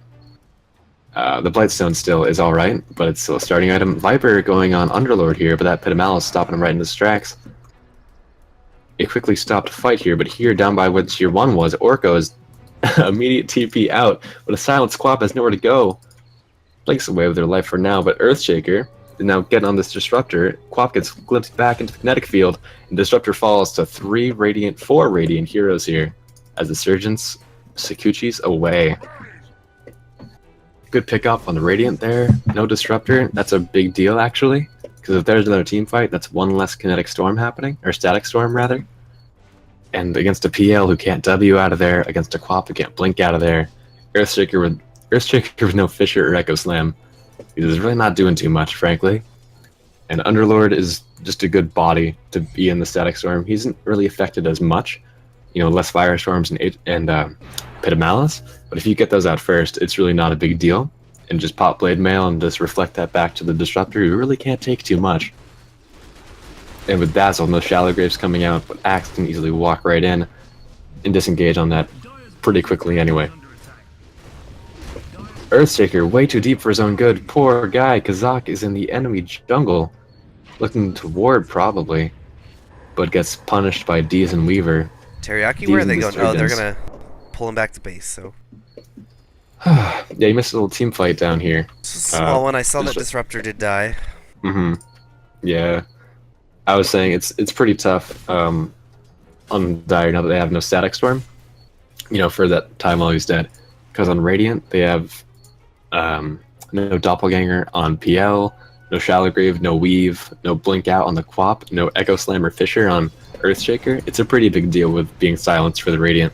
The Blightstone still is alright, but it's still a starting item. Viper going on Underlord here, but that Pit of Malice stopping him right in his tracks. It quickly stopped fight here, but here down by where tier 1 was, Orko is immediate TP out, but a Silent Squab has nowhere to go. Blinks away with their life for now, but Earthshaker is now getting on this Disruptor. Quap gets glimpsed back into the kinetic field, and Disruptor falls to 4 Radiant heroes here, as the Surgeons Sakuchi's away. Good pickup on the Radiant there. No Disruptor. That's a big deal, actually, because if there's another team fight, that's one less Kinetic Storm happening, or Static Storm, rather. And against a PL who can't W out of there, against a Quap who can't blink out of there, Earthshaker with no Fissure or Echo Slam, he's really not doing too much, frankly. And Underlord is just a good body to be in the Static Storm. He isn't really affected as much, less Firestorms and Pit of Malice. But if you get those out first, it's really not a big deal. And just pop Blade Mail and just reflect that back to the Disruptor, who really can't take too much. And with Dazzle, no Shallow Graves coming out, but Axe can easily walk right in and disengage on that pretty quickly anyway. Earthshaker, way too deep for his own good. Poor guy, Kazak is in the enemy jungle, looking to ward probably, but gets punished by Deez and Weaver. Teriyaki, where are they going? Oh, they're gonna pull him back to base, so. Yeah, you missed a little team fight down here. Just a small one. I saw that Disruptor did die. Yeah. I was saying it's pretty tough on Dire now that they have no Static Storm, for that time while he's dead. Because on Radiant, they have no Doppelganger on PL, no Shallow Grave, no Weave, no Blink Out on the Quap, no Echo Slam or Fissure on Earthshaker. It's a pretty big deal with being silenced for the Radiant,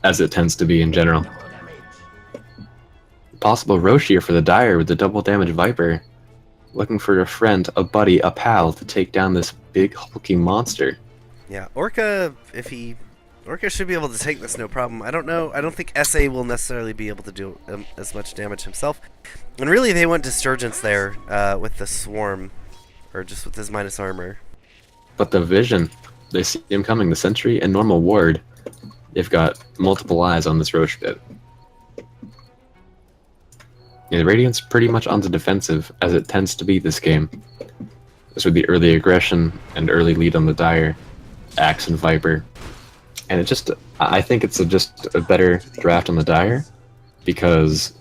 as it tends to be in general. Possible Roche here for the Dire with the double damage Viper. Looking for a friend, a buddy, a pal to take down this big hulking monster. Yeah, Orca should be able to take this no problem. I don't know. I don't think SA will necessarily be able to do as much damage himself. And really, they went Disturgence there with the Swarm, or just with his minus armor. But the Vision, they see him coming. The Sentry and normal Ward, they've got multiple eyes on this Roche bit. Yeah, the Radiant's pretty much on the defensive, as it tends to be this game. This with the early aggression and early lead on the Dire, Axe and Viper. And I think it's just a better draft on the Dire, because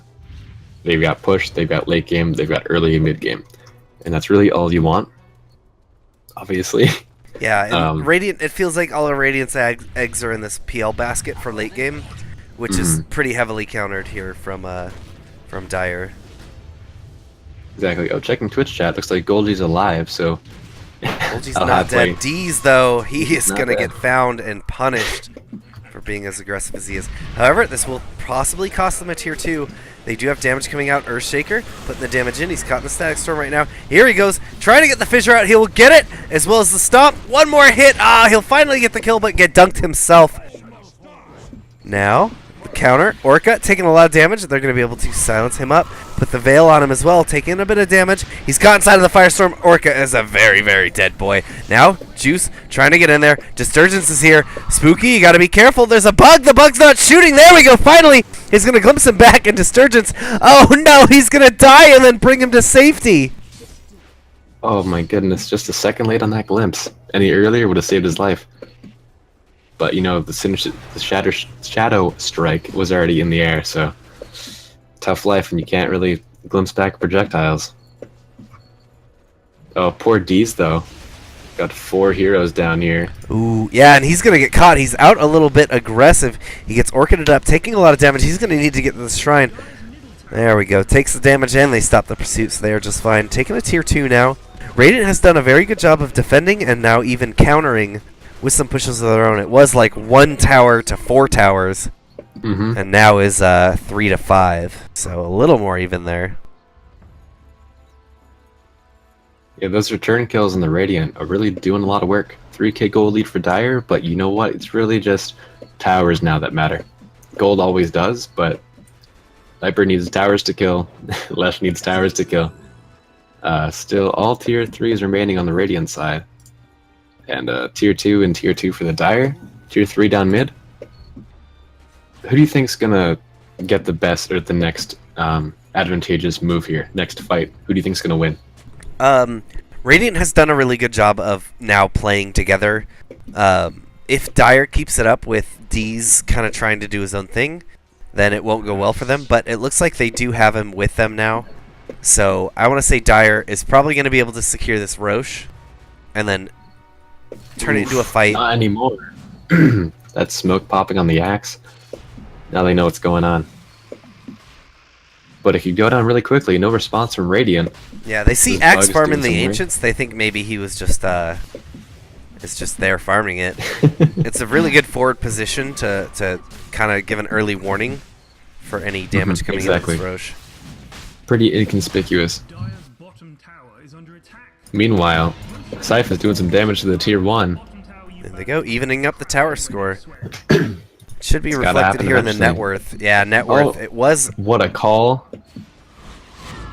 they've got push, they've got late game, they've got early and mid game. And that's really all you want, obviously. Yeah, and Radiant, it feels like all of Radiant's eggs are in this PL basket for late game, which is pretty heavily countered here from Dire. Exactly. Oh, checking Twitch chat, looks like Golgi's alive, so... Golgi's not dead. Deez, though, he is going to get found and punished for being as aggressive as he is. However, this will possibly cost them a tier 2. They do have damage coming out. Earthshaker putting the damage in. He's caught in the Static Storm right now. Here he goes, trying to get the Fissure out. He will get it, as well as the stomp. One more hit. He'll finally get the kill, but get dunked himself. Now... counter. Orca taking a lot of damage. They're going to be able to silence him up. Put the Veil on him as well, taking a bit of damage. He's got inside of the Firestorm. Orca is a very, very dead boy. Now, Juice trying to get in there. Disturgence is here. Spooky, you got to be careful. There's a bug. The bug's not shooting. There we go. Finally, he's going to glimpse him back, and Disturgence, oh no, he's going to die and then bring him to safety. Oh my goodness, just a second late on that glimpse. Any earlier would have saved his life. But, the Shadow Strike was already in the air, so tough life, and you can't really glimpse back projectiles. Oh, poor Deez, though. Got 4 heroes down here. Ooh, yeah, and he's going to get caught. He's out a little bit aggressive. He gets orchided up, taking a lot of damage. He's going to need to get to the shrine. There we go. Takes the damage and they stop the pursuit, so they are just fine. Taking a tier 2 now. Radiant has done a very good job of defending and now even countering with some pushes of their own. It was like 1 tower to 4 towers, and now is 3 to 5. So a little more even there. Yeah, those return kills in the Radiant are really doing a lot of work. 3k gold lead for Dire, but you know what? It's really just towers now that matter. Gold always does, but Viper needs towers to kill. Lesh needs towers to kill. Still, all tier 3s remaining on the Radiant side. And tier 2 and tier 2 for the Dire. Tier 3 down mid. Who do you think's gonna get the best or the next advantageous move here? Next fight? Who do you think's gonna win? Radiant has done a really good job of now playing together. If Dire keeps it up with D's kind of trying to do his own thing, then it won't go well for them. But it looks like they do have him with them now. So I want to say Dire is probably going to be able to secure this Roche and then turn it into a fight. Not anymore. That's smoke popping on the axe. Now they know what's going on. But if you go down really quickly, no response from Radiant. Yeah, they see axe farm in the Ancients. They think maybe he was just it's just there farming it. It's a really good forward position to kind of give an early warning for any damage coming in with this Roche. Pretty inconspicuous. Meanwhile, Scythe is doing some damage to the tier 1. There they go, evening up the tower score. Should be reflected here in the net worth. Yeah, net worth. It was. What a call.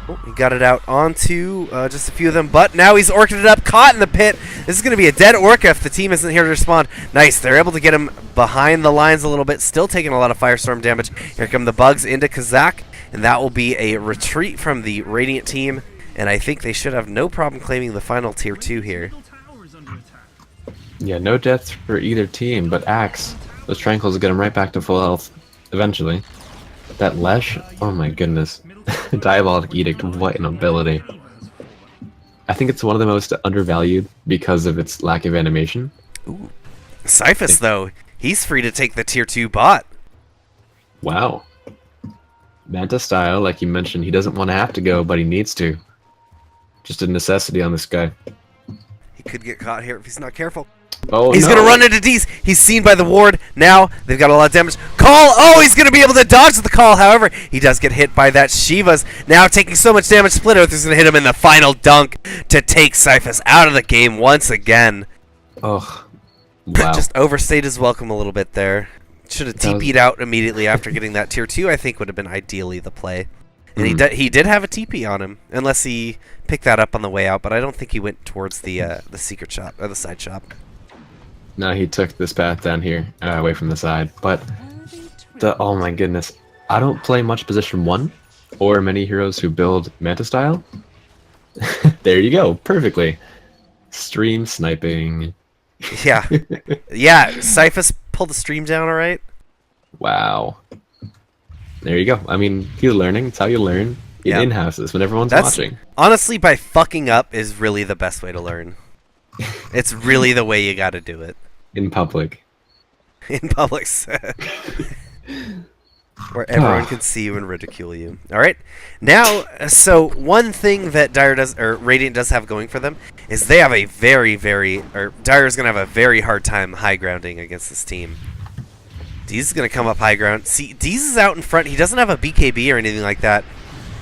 Oh, he got it out onto just a few of them, but now he's orchided up, caught in the pit. This is going to be a dead Orca if the team isn't here to respond. Nice. They're able to get him behind the lines a little bit, still taking a lot of Firestorm damage. Here come the bugs into Kazak, and that will be a retreat from the Radiant team, and I think they should have no problem claiming the final tier 2 here. Yeah, no deaths for either team, but Axe. Those Tranquils will get him right back to full health eventually. That Lesh, oh my goodness. Diabolic Edict, what an ability. I think it's one of the most undervalued because of its lack of animation. Ooh. Cyphus, though, he's free to take the tier 2 bot. Wow. Manta style, like you mentioned, he doesn't want to have to go, but he needs to. Just a necessity on this guy. He could get caught here if he's not careful. Oh, he's going to run into D's. He's seen by the ward. Now they've got a lot of damage. Call. Oh, he's going to be able to dodge the call. However, he does get hit by that Shiva's. Now taking so much damage. Split Oath is going to hit him in the final dunk to take Cyphus out of the game once again. Oh, wow. Just overstayed his welcome a little bit there. Should have TP'd out immediately after getting that tier 2, I think would have been ideally the play. And he did have a TP on him, unless he picked that up on the way out, but I don't think he went towards the secret shop, or the side shop. No, he took this path down here, away from the side. But, oh my goodness. I don't play much position 1, or many heroes who build Manta style. There you go, perfectly. Stream sniping. Yeah. Yeah, Cyphus pulled the stream down alright. Wow. There you go. I mean, he's learning. It's how you learn in in-houses when everyone's watching. Honestly, by fucking up is really the best way to learn. It's really the way you gotta do it. In public. In public. Where everyone can see you and ridicule you. Alright. Now, so one thing that Dire does, or Radiant does have going for them, is they have a Dire's gonna have a very hard time high grounding against this team. Deez is going to come up high ground. See, Deez is out in front. He doesn't have a BKB or anything like that.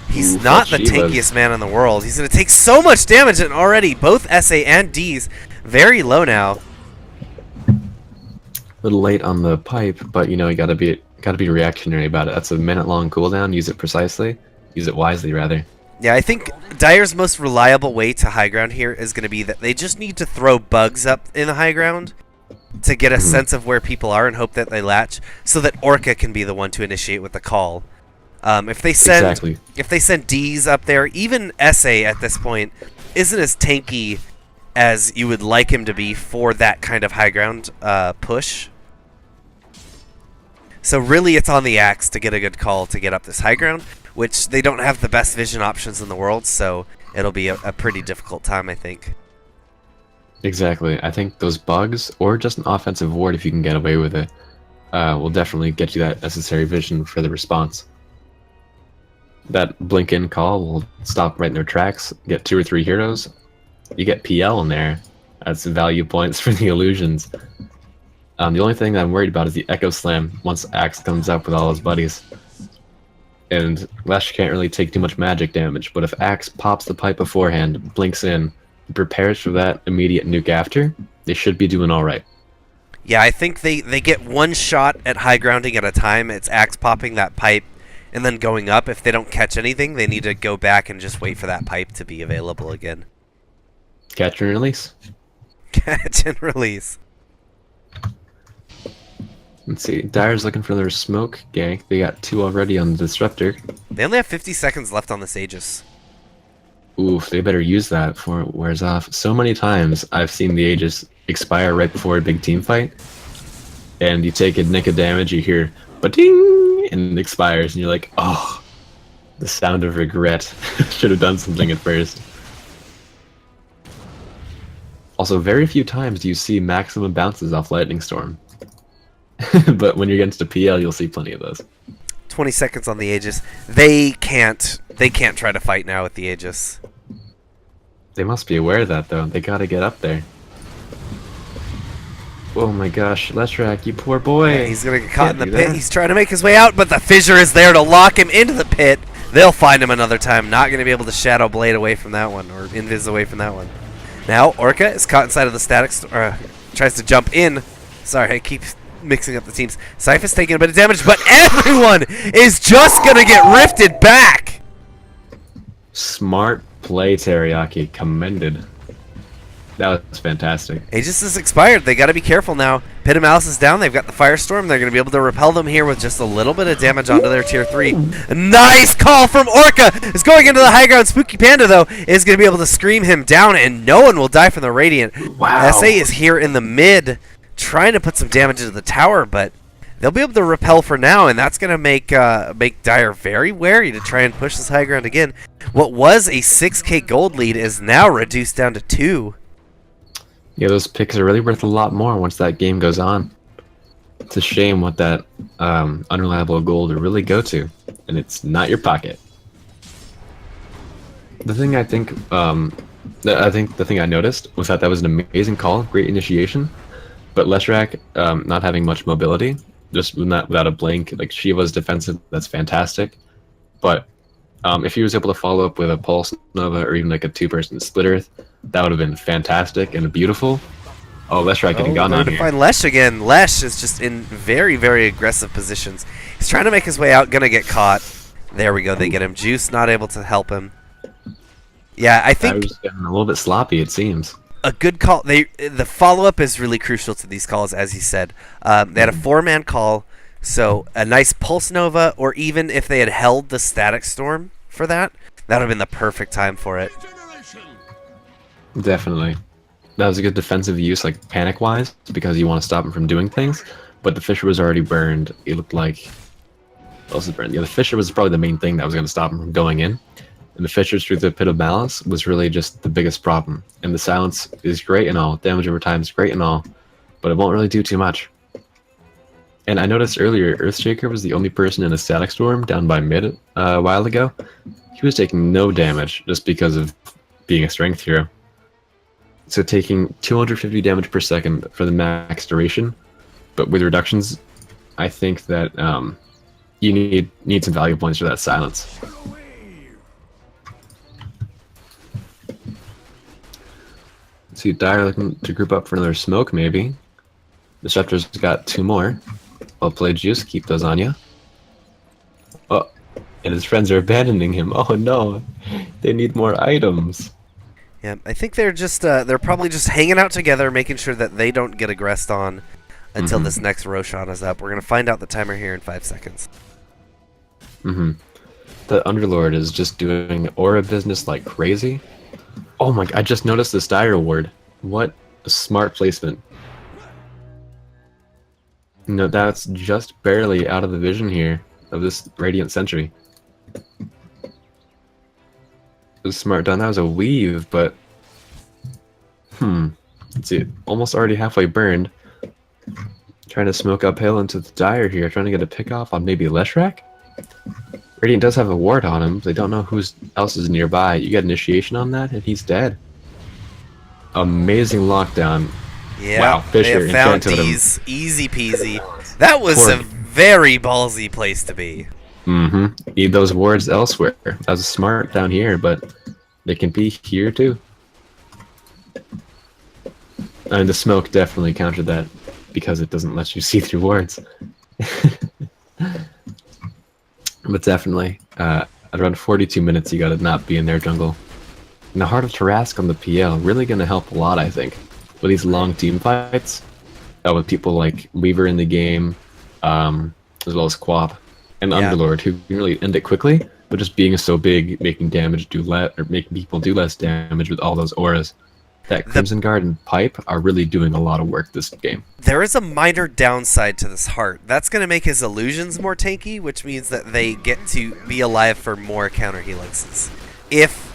He's not the tankiest man in the world. He's going to take so much damage, and already both SA and Deez very low now. A little late on the pipe, but you know you gotta be reactionary about it. That's a minute-long cooldown. Use it precisely. Use it wisely, rather. Yeah, I think Dire's most reliable way to high ground here is going to be that they just need to throw bugs up in the high ground to get a sense of where people are and hope that they latch, so that Orca can be the one to initiate with the call. If they send D's up there, even SA at this point isn't as tanky as you would like him to be for that kind of high ground push. So really it's on the Axe to get a good call to get up this high ground, which they don't have the best vision options in the world, so it'll be a pretty difficult time, I think. Exactly. I think those bugs, or just an offensive ward if you can get away with it, will definitely get you that necessary vision for the response. That blink in call will stop right in their tracks, get 2 or 3 heroes. You get PL in there. That's value points for the illusions. The only thing that I'm worried about is the Echo Slam once Axe comes up with all his buddies. And Lesh can't really take too much magic damage, but if Axe pops the pipe beforehand, blinks in, and prepares for that immediate nuke after, they should be doing alright. Yeah, I think they get one shot at high grounding at a time. It's Axe popping that pipe and then going up. If they don't catch anything, they need to go back and just wait for that pipe to be available again. Catch and release. Catch and release. Let's see, Dire's looking for their smoke gank. They got 2 already on the Disruptor. They only have 50 seconds left on this Aegis. Oof, they better use that before it wears off. So many times I've seen the Aegis expire right before a big team fight. And you take a nick of damage, you hear ba-ding, and it expires, and you're like, oh, the sound of regret. Should have done something at first. Also, very few times do you see maximum bounces off Lightning Storm. But when you're against a PL, you'll see plenty of those. 20 seconds on the Aegis. They can't try to fight now with the Aegis. They must be aware of that, though. They gotta get up there. Oh my gosh, Leshrac, you poor boy. Yeah, he's gonna get caught in the Can't pit. do that. He's trying to make his way out, but the fissure is there to lock him into the pit. They'll find him another time. Not gonna be able to Shadow Blade away from that one, or Invis away from that one. Now, Orca is caught inside of the static tries to jump in. Sorry, I keep mixing up the teams. Syphus taking a bit of damage, but everyone is just gonna get rifted back! Smart play, Teriyaki. Commended. That was fantastic. Aegis is expired. They gotta be careful now. Pit of Malice is down. They've got the Firestorm. They're gonna be able to repel them here with just a little bit of damage onto their tier 3. A nice call from Orca! Is going into the high ground. Spooky Panda, though, is gonna be able to scream him down, and no one will die from the Radiant. Wow. SA is here in the mid, trying to put some damage into the tower, but they'll be able to repel for now, and that's going to make Dire very wary to try and push this high ground again. What was a 6k gold lead is now reduced down to 2. Yeah, those picks are really worth a lot more once that game goes on. It's a shame what that unreliable gold will really go to, and it's not your pocket. The thing I think, the thing I noticed was that was an amazing call, great initiation. But Leshrac, not having much mobility, just without a blink, like Shiva's defensive, that's fantastic. But if he was able to follow up with a Pulse Nova or even like a 2-person Split Earth, that would have been fantastic and beautiful. Oh, Leshrac getting gone on to here. find Lesh again. Lesh is just in very, very aggressive positions. He's trying to make his way out, gonna get caught. There we go, they get him. Juice not able to help him. Yeah, I think I was getting a little bit sloppy, it seems. a good call. The follow-up is really crucial to these calls, as he said. They had a 4-man call, so a nice Pulse Nova, or even if they had held the Static Storm for that, that would have been the perfect time for it. Definitely. That was a good defensive use, like panic-wise, because you want to stop him from doing things. But the Fissure was already burned. It looked like... What else is burned? Yeah, the Fissure was probably the main thing that was going to stop him from going in. And the Fissures through the Pit of Malice was really just the biggest problem. And the silence is great and all, damage over time is great and all, but it won't really do too much. And I noticed earlier, Earthshaker was the only person in a Static Storm down by mid a while ago. He was taking no damage just because of being a strength hero. So taking 250 damage per second for the max duration, but with reductions, I think that you need some value points for that silence. See, Dire looking to group up for another smoke, maybe. Disruptor's got 2 more. Well played, Juice. Keep those on you. Oh, and his friends are abandoning him. Oh no, they need more items. Yeah, I think they're just they're probably just hanging out together, making sure that they don't get aggressed on until this next Roshan is up. We're gonna find out the timer here in 5 seconds. The Underlord is just doing aura business like crazy. Oh my! I just noticed this Dire ward. What a smart placement. No, that's just barely out of the vision here of this Radiant Sentry. It was smart done. That was a weave, but Let's see, almost already halfway burned. Trying to smoke uphill into the Dire here, trying to get a pick off on maybe Leshrac. Radiant does have a ward on him. They don't know who else is nearby. You get initiation on that, and he's dead. Amazing lockdown. Yeah, wow, Fisher they have found enchanted him. these. Easy peasy. That was a very ballsy place to be. Mm-hmm. Need those wards elsewhere. That was smart down here, but they can be here too. And the smoke definitely countered that because it doesn't let you see through wards. But definitely, at around 42 minutes, you gotta not be in their jungle. And the Heart of Tarask on the PL really gonna help a lot, I think, with these long team fights, with people like Weaver in the game, as well as Quap and Underlord, who can really end it quickly, but just being so big, making damage do less, or making people do less damage with all those auras. That Crimson Guard and Pipe are really doing a lot of work this game. There is a minor downside to this Heart. That's going to make his illusions more tanky, which means that they get to be alive for more counter helixes. If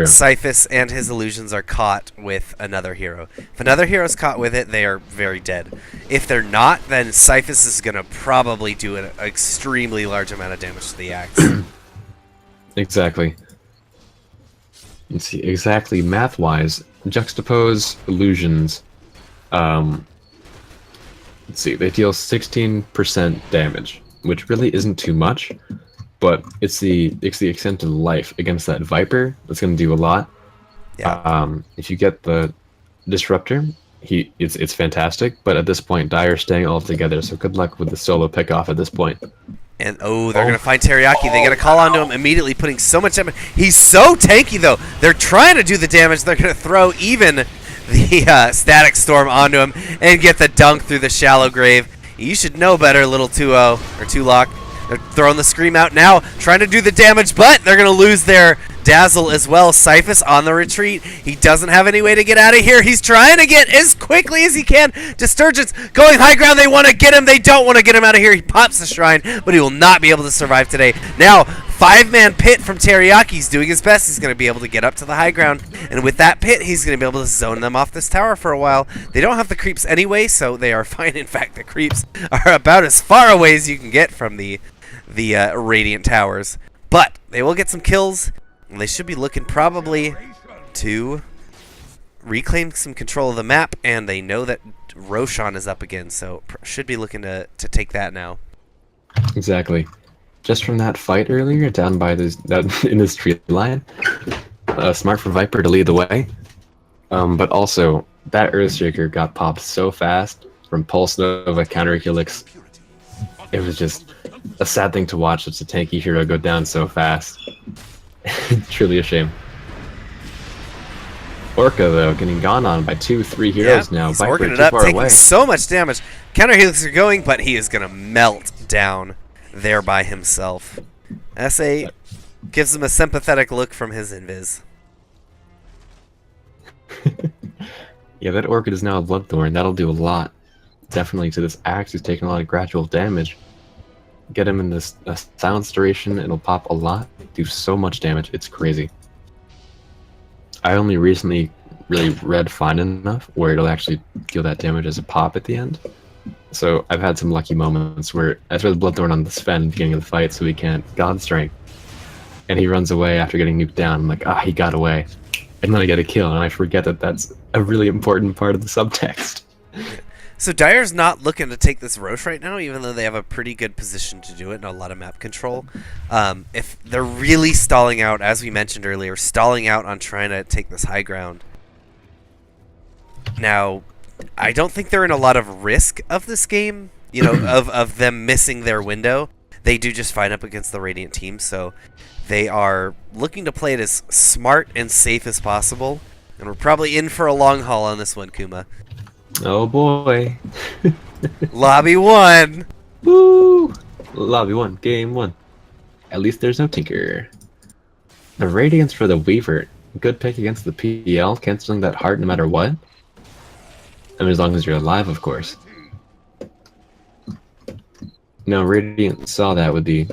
Syphus and his illusions are caught with another hero. If another hero is caught with it, they are very dead. If they're not, then Syphus is going to probably do an extremely large amount of damage to the axe. Exactly. Let's see, exactly math-wise, juxtapose illusions. Let's see, they deal 16% damage, which really isn't too much, but it's the extent of life against that Viper that's going to do a lot. Yeah. If you get the Disruptor, it's fantastic, but at this point, Dire's staying all together, so good luck with the solo pick-off at this point. And they're going to find Teriyaki. They got to call onto him immediately, putting so much damage. He's so tanky, though. They're trying to do the damage. They're going to throw even the Static Storm onto him and get the dunk through the shallow grave. You should know better, little 2-0 or 2-lock. They're throwing the Scream out now, trying to do the damage, but they're going to lose their Dazzle as well. Syphus on the retreat. He doesn't have any way to get out of here. He's trying to get as quickly as he can. Disturgence going high ground. They want to get him. They don't want to get him out of here. He pops the Shrine, but he will not be able to survive today. Now, 5-man pit from Teriyaki. He's doing his best. He's going to be able to get up to the high ground. And with that pit, he's going to be able to zone them off this tower for a while. They don't have the creeps anyway, so they are fine. In fact, the creeps are about as far away as you can get from the Radiant towers. But they will get some kills. And they should be looking probably to reclaim some control of the map, and they know that Roshan is up again, so should be looking to take that now. Exactly. Just from that fight earlier, down by this in this tree line, smart for Viper to lead the way. But also, that Earthshaker got popped so fast from Pulse Nova counter Helix. It was just a sad thing to watch such a tanky hero go down so fast. Truly a shame. Orca, though, getting gone on by 2-3 heroes now. He's Viper orking it too up, far taking away. so much damage. Counter Helix are going, but he is going to melt down there by himself. SA gives him a sympathetic look from his invis. Yeah, that Orchid is now a Bloodthorn. That'll do a lot. Definitely to this axe who's taking a lot of gradual damage. Get him in this silence duration, it'll pop a lot, do so much damage, it's crazy. I only recently really read fine enough where it'll actually deal that damage as a pop at the end. So I've had some lucky moments where I throw the Bloodthorn on the Sven at the beginning of the fight so he can't God Strength. And he runs away after getting nuked down. I'm like, he got away. And then I get a kill, and I forget that that's a really important part of the subtext. So Dire's not looking to take this Roche right now, even though they have a pretty good position to do it and a lot of map control. If they're really stalling out, as we mentioned earlier, stalling out on trying to take this high ground. Now, I don't think they're in a lot of risk of this game, you know, of them missing their window. They do just fine up against the Radiant team, so they are looking to play it as smart and safe as possible. And we're probably in for a long haul on this one, Kuma. Oh boy. Lobby 1! Woo! Lobby 1, game 1. At least there's no Tinker. The Radiance for the Weaver. Good pick against the PL, canceling that heart no matter what. I mean, as long as you're alive, of course. No, Radiant saw that with the...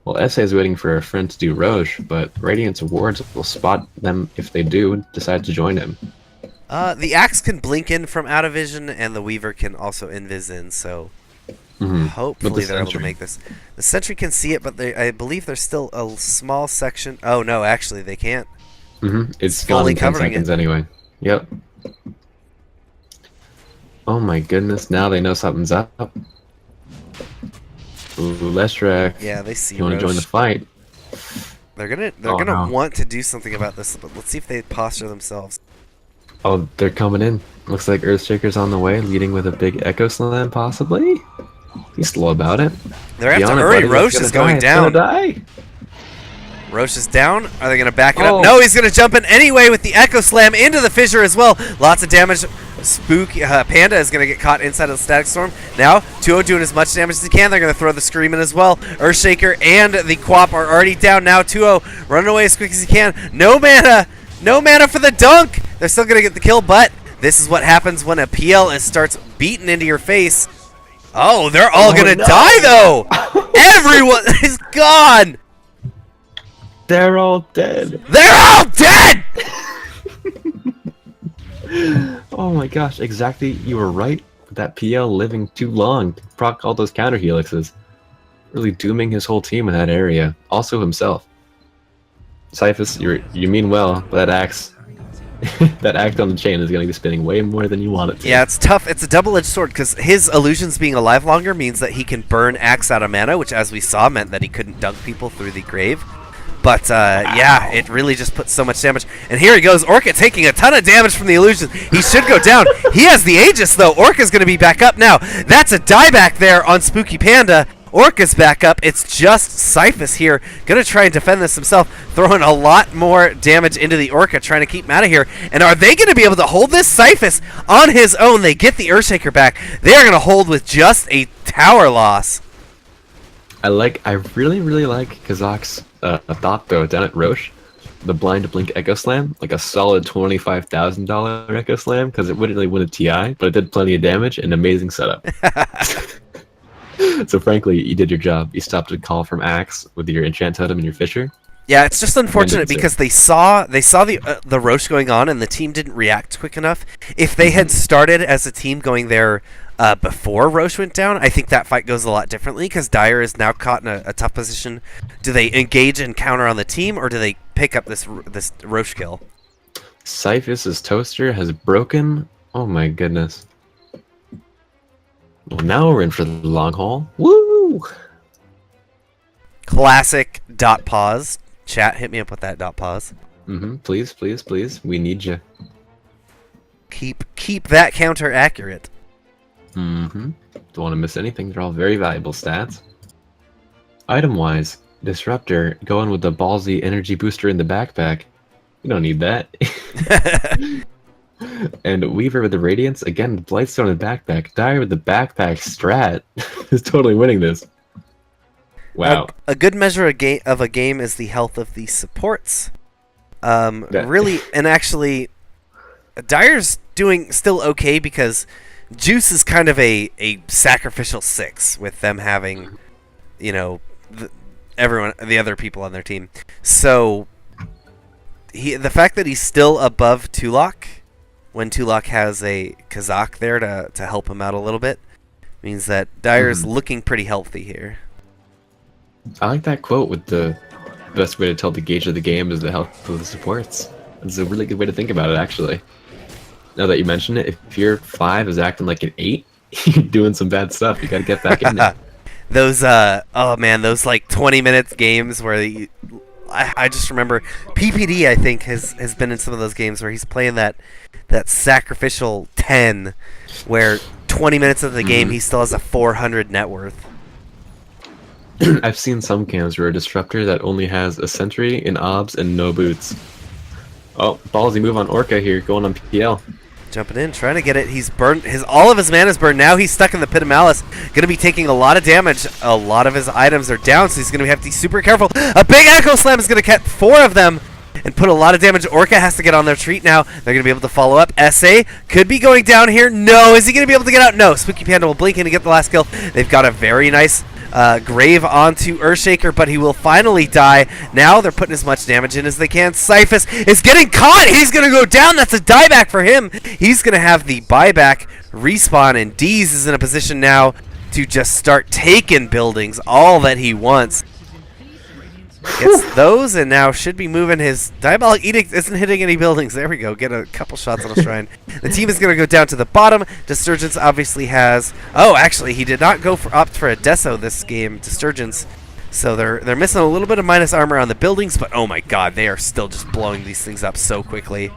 Well, SA is waiting for a friend to do Roche, but Radiant's wards will spot them if they do decide to join him. The Axe can blink in from out of vision, and the Weaver can also invis in, so hopefully they're able to make this. The Sentry can see it, but I believe there's still a small section. Oh, no, actually, they can't. It's gone in 10 seconds anyway. Yep. Oh my goodness, now they know something's up. Ooh, Leshrac. Yeah, they see you want to join the fight. They're gonna want to do something about this, but let's see if they posture themselves. Oh, they're coming in. Looks like Earthshaker's on the way, leading with a big Echo Slam, possibly? He's slow about it. They're have to hurry. Roche is going down. Roche is down. Are they going to back it up? No, he's going to jump in anyway with the Echo Slam into the fissure as well. Lots of damage. Spooky Panda is going to get caught inside of the Static Storm. Now, 2-0 doing as much damage as he can. They're going to throw the Scream in as well. Earthshaker and the Quap are already down. Now 2-0 running away as quick as he can. No mana. No mana for the dunk. They're still going to get the kill, but this is what happens when a PL starts beating into your face. Oh, they're all going to die, though. Everyone is gone. They're all dead. They're all dead! Oh my gosh, exactly. You were right. That PL living too long to proc all those counter helixes. Really dooming his whole team in that area. Also himself. Cyphus, you mean well, but that axe... that act on the chain is going to be spinning way more than you want it to. Yeah, it's tough. It's a double-edged sword, because his illusions being alive longer means that he can burn axe out of mana, which, as we saw, meant that he couldn't dunk people through the grave. But, yeah, it really just puts so much damage. And here he goes, Orca taking a ton of damage from the illusion. He should go down. He has the Aegis, though. Orca's going to be back up now. That's a dieback there on Spooky Panda. Orca's back up. It's just Cyphus here. Going to try and defend this himself. Throwing a lot more damage into the Orca, trying to keep him out of here. And are they going to be able to hold this Cyphus on his own? They get the Earthshaker back. They are going to hold with just a tower loss. I really, really like Kazak's thought, though, down at Roche. The blind blink Echo Slam, like a solid $25,000 Echo Slam, because it wouldn't really win a TI, but it did plenty of damage and amazing setup. So frankly, you did your job. You stopped a call from Axe with your Enchant Totem and your Fisher. Yeah, it's just unfortunate because they saw the Roche going on and the team didn't react quick enough. If they had started as a team going there before Roche went down, I think that fight goes a lot differently because Dire is now caught in a tough position. Do they engage and counter on the team, or do they pick up this Roche kill? Cyphus's toaster has broken. Oh my goodness. Well, now we're in for the long haul. Woo! Classic dot pause. Chat, hit me up with that dot pause. Please, please, please. We need you. Keep that counter accurate. Don't want to miss anything. They're all very valuable stats. Item-wise, Disruptor going with the ballsy energy booster in the backpack. You don't need that. And Weaver with the Radiance. Again, the Blightstone in the backpack. Dire with the backpack strat. is totally winning this. Wow. A good measure of a game is the health of the supports. Really, and actually, Dire's doing still okay because Juice is kind of a sacrificial 6 with them having, the other people on their team. So, the fact that he's still above Tulok when Tulok has a Kazak there to help him out a little bit means that Dire's looking pretty healthy here. I like that quote with the best way to tell the gauge of the game is the health of the supports. It's a really good way to think about it, actually. Now that you mention it, if your 5 is acting like an 8, you're doing some bad stuff. You gotta get back in there. Those, those like 20 minutes games where I just remember PPD, I think, has been in some of those games where he's playing that sacrificial 10 where 20 minutes of the game he still has a 400 net worth. I've seen some cams where a Disruptor that only has a Sentry, an Obs, and no boots. Oh, ballsy move on Orca here, going on PL. Jumping in, trying to get it. He's burned. All of his mana's burned. Now he's stuck in the Pit of Malice. Going to be taking a lot of damage. A lot of his items are down, so he's going to have to be super careful. A big Echo Slam is going to catch 4 of them. and put a lot of damage. Orca has to get on their treat now. They're going to be able to follow up. SA could be going down here. No. Is he going to be able to get out? No. Spooky Panda will blink in to get the last kill. They've got a very nice grave onto Earthshaker, but he will finally die. Now they're putting as much damage in as they can. Cyphus is getting caught. He's going to go down. That's a dieback for him. He's going to have the buyback respawn, and Deez is in a position now to just start taking buildings, all that he wants. Gets those, and now should be moving. His Diabolic Edict isn't hitting any buildings. There we go. Get a couple shots on a shrine. The team is going to go down to the bottom. Disturgence obviously has... Oh, actually, he did not opt for a Deso this game, Disturgence. So they're missing a little bit of minus armor on the buildings, but oh my god, they are still just blowing these things up so quickly.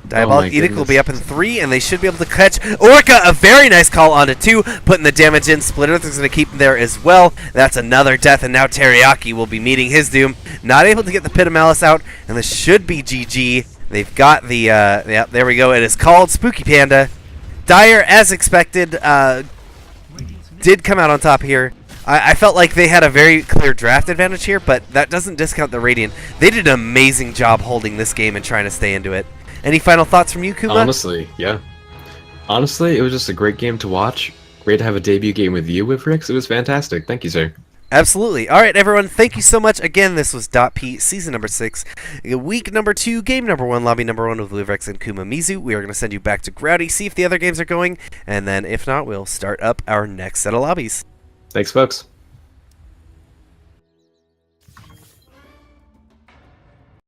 Diabolic Edict will be up in 3, and they should be able to catch Orca. A very nice call onto 2, putting the damage in. Split Earth is going to keep him there as well. That's another death, and now Teriyaki will be meeting his doom. Not able to get the Pit of Malice out, and this should be GG. They've got the, yeah, there we go. It is called Spooky Panda. Dire, as expected, did come out on top here. I felt like they had a very clear draft advantage here, but that doesn't discount the Radiant. They did an amazing job holding this game and trying to stay into it. Any final thoughts from you, Kuma? Honestly, yeah. Honestly, it was just a great game to watch. Great to have a debut game with you, Wivrix. It was fantastic. Thank you, sir. Absolutely. All right, everyone. Thank you so much. Again, this was DotP Season number 6, Week number 2, Game number 1, Lobby number 1 with Wivrix and Kuma Mizu. We are going to send you back to Growdy, see if the other games are going, and then if not, we'll start up our next set of lobbies. Thanks, folks.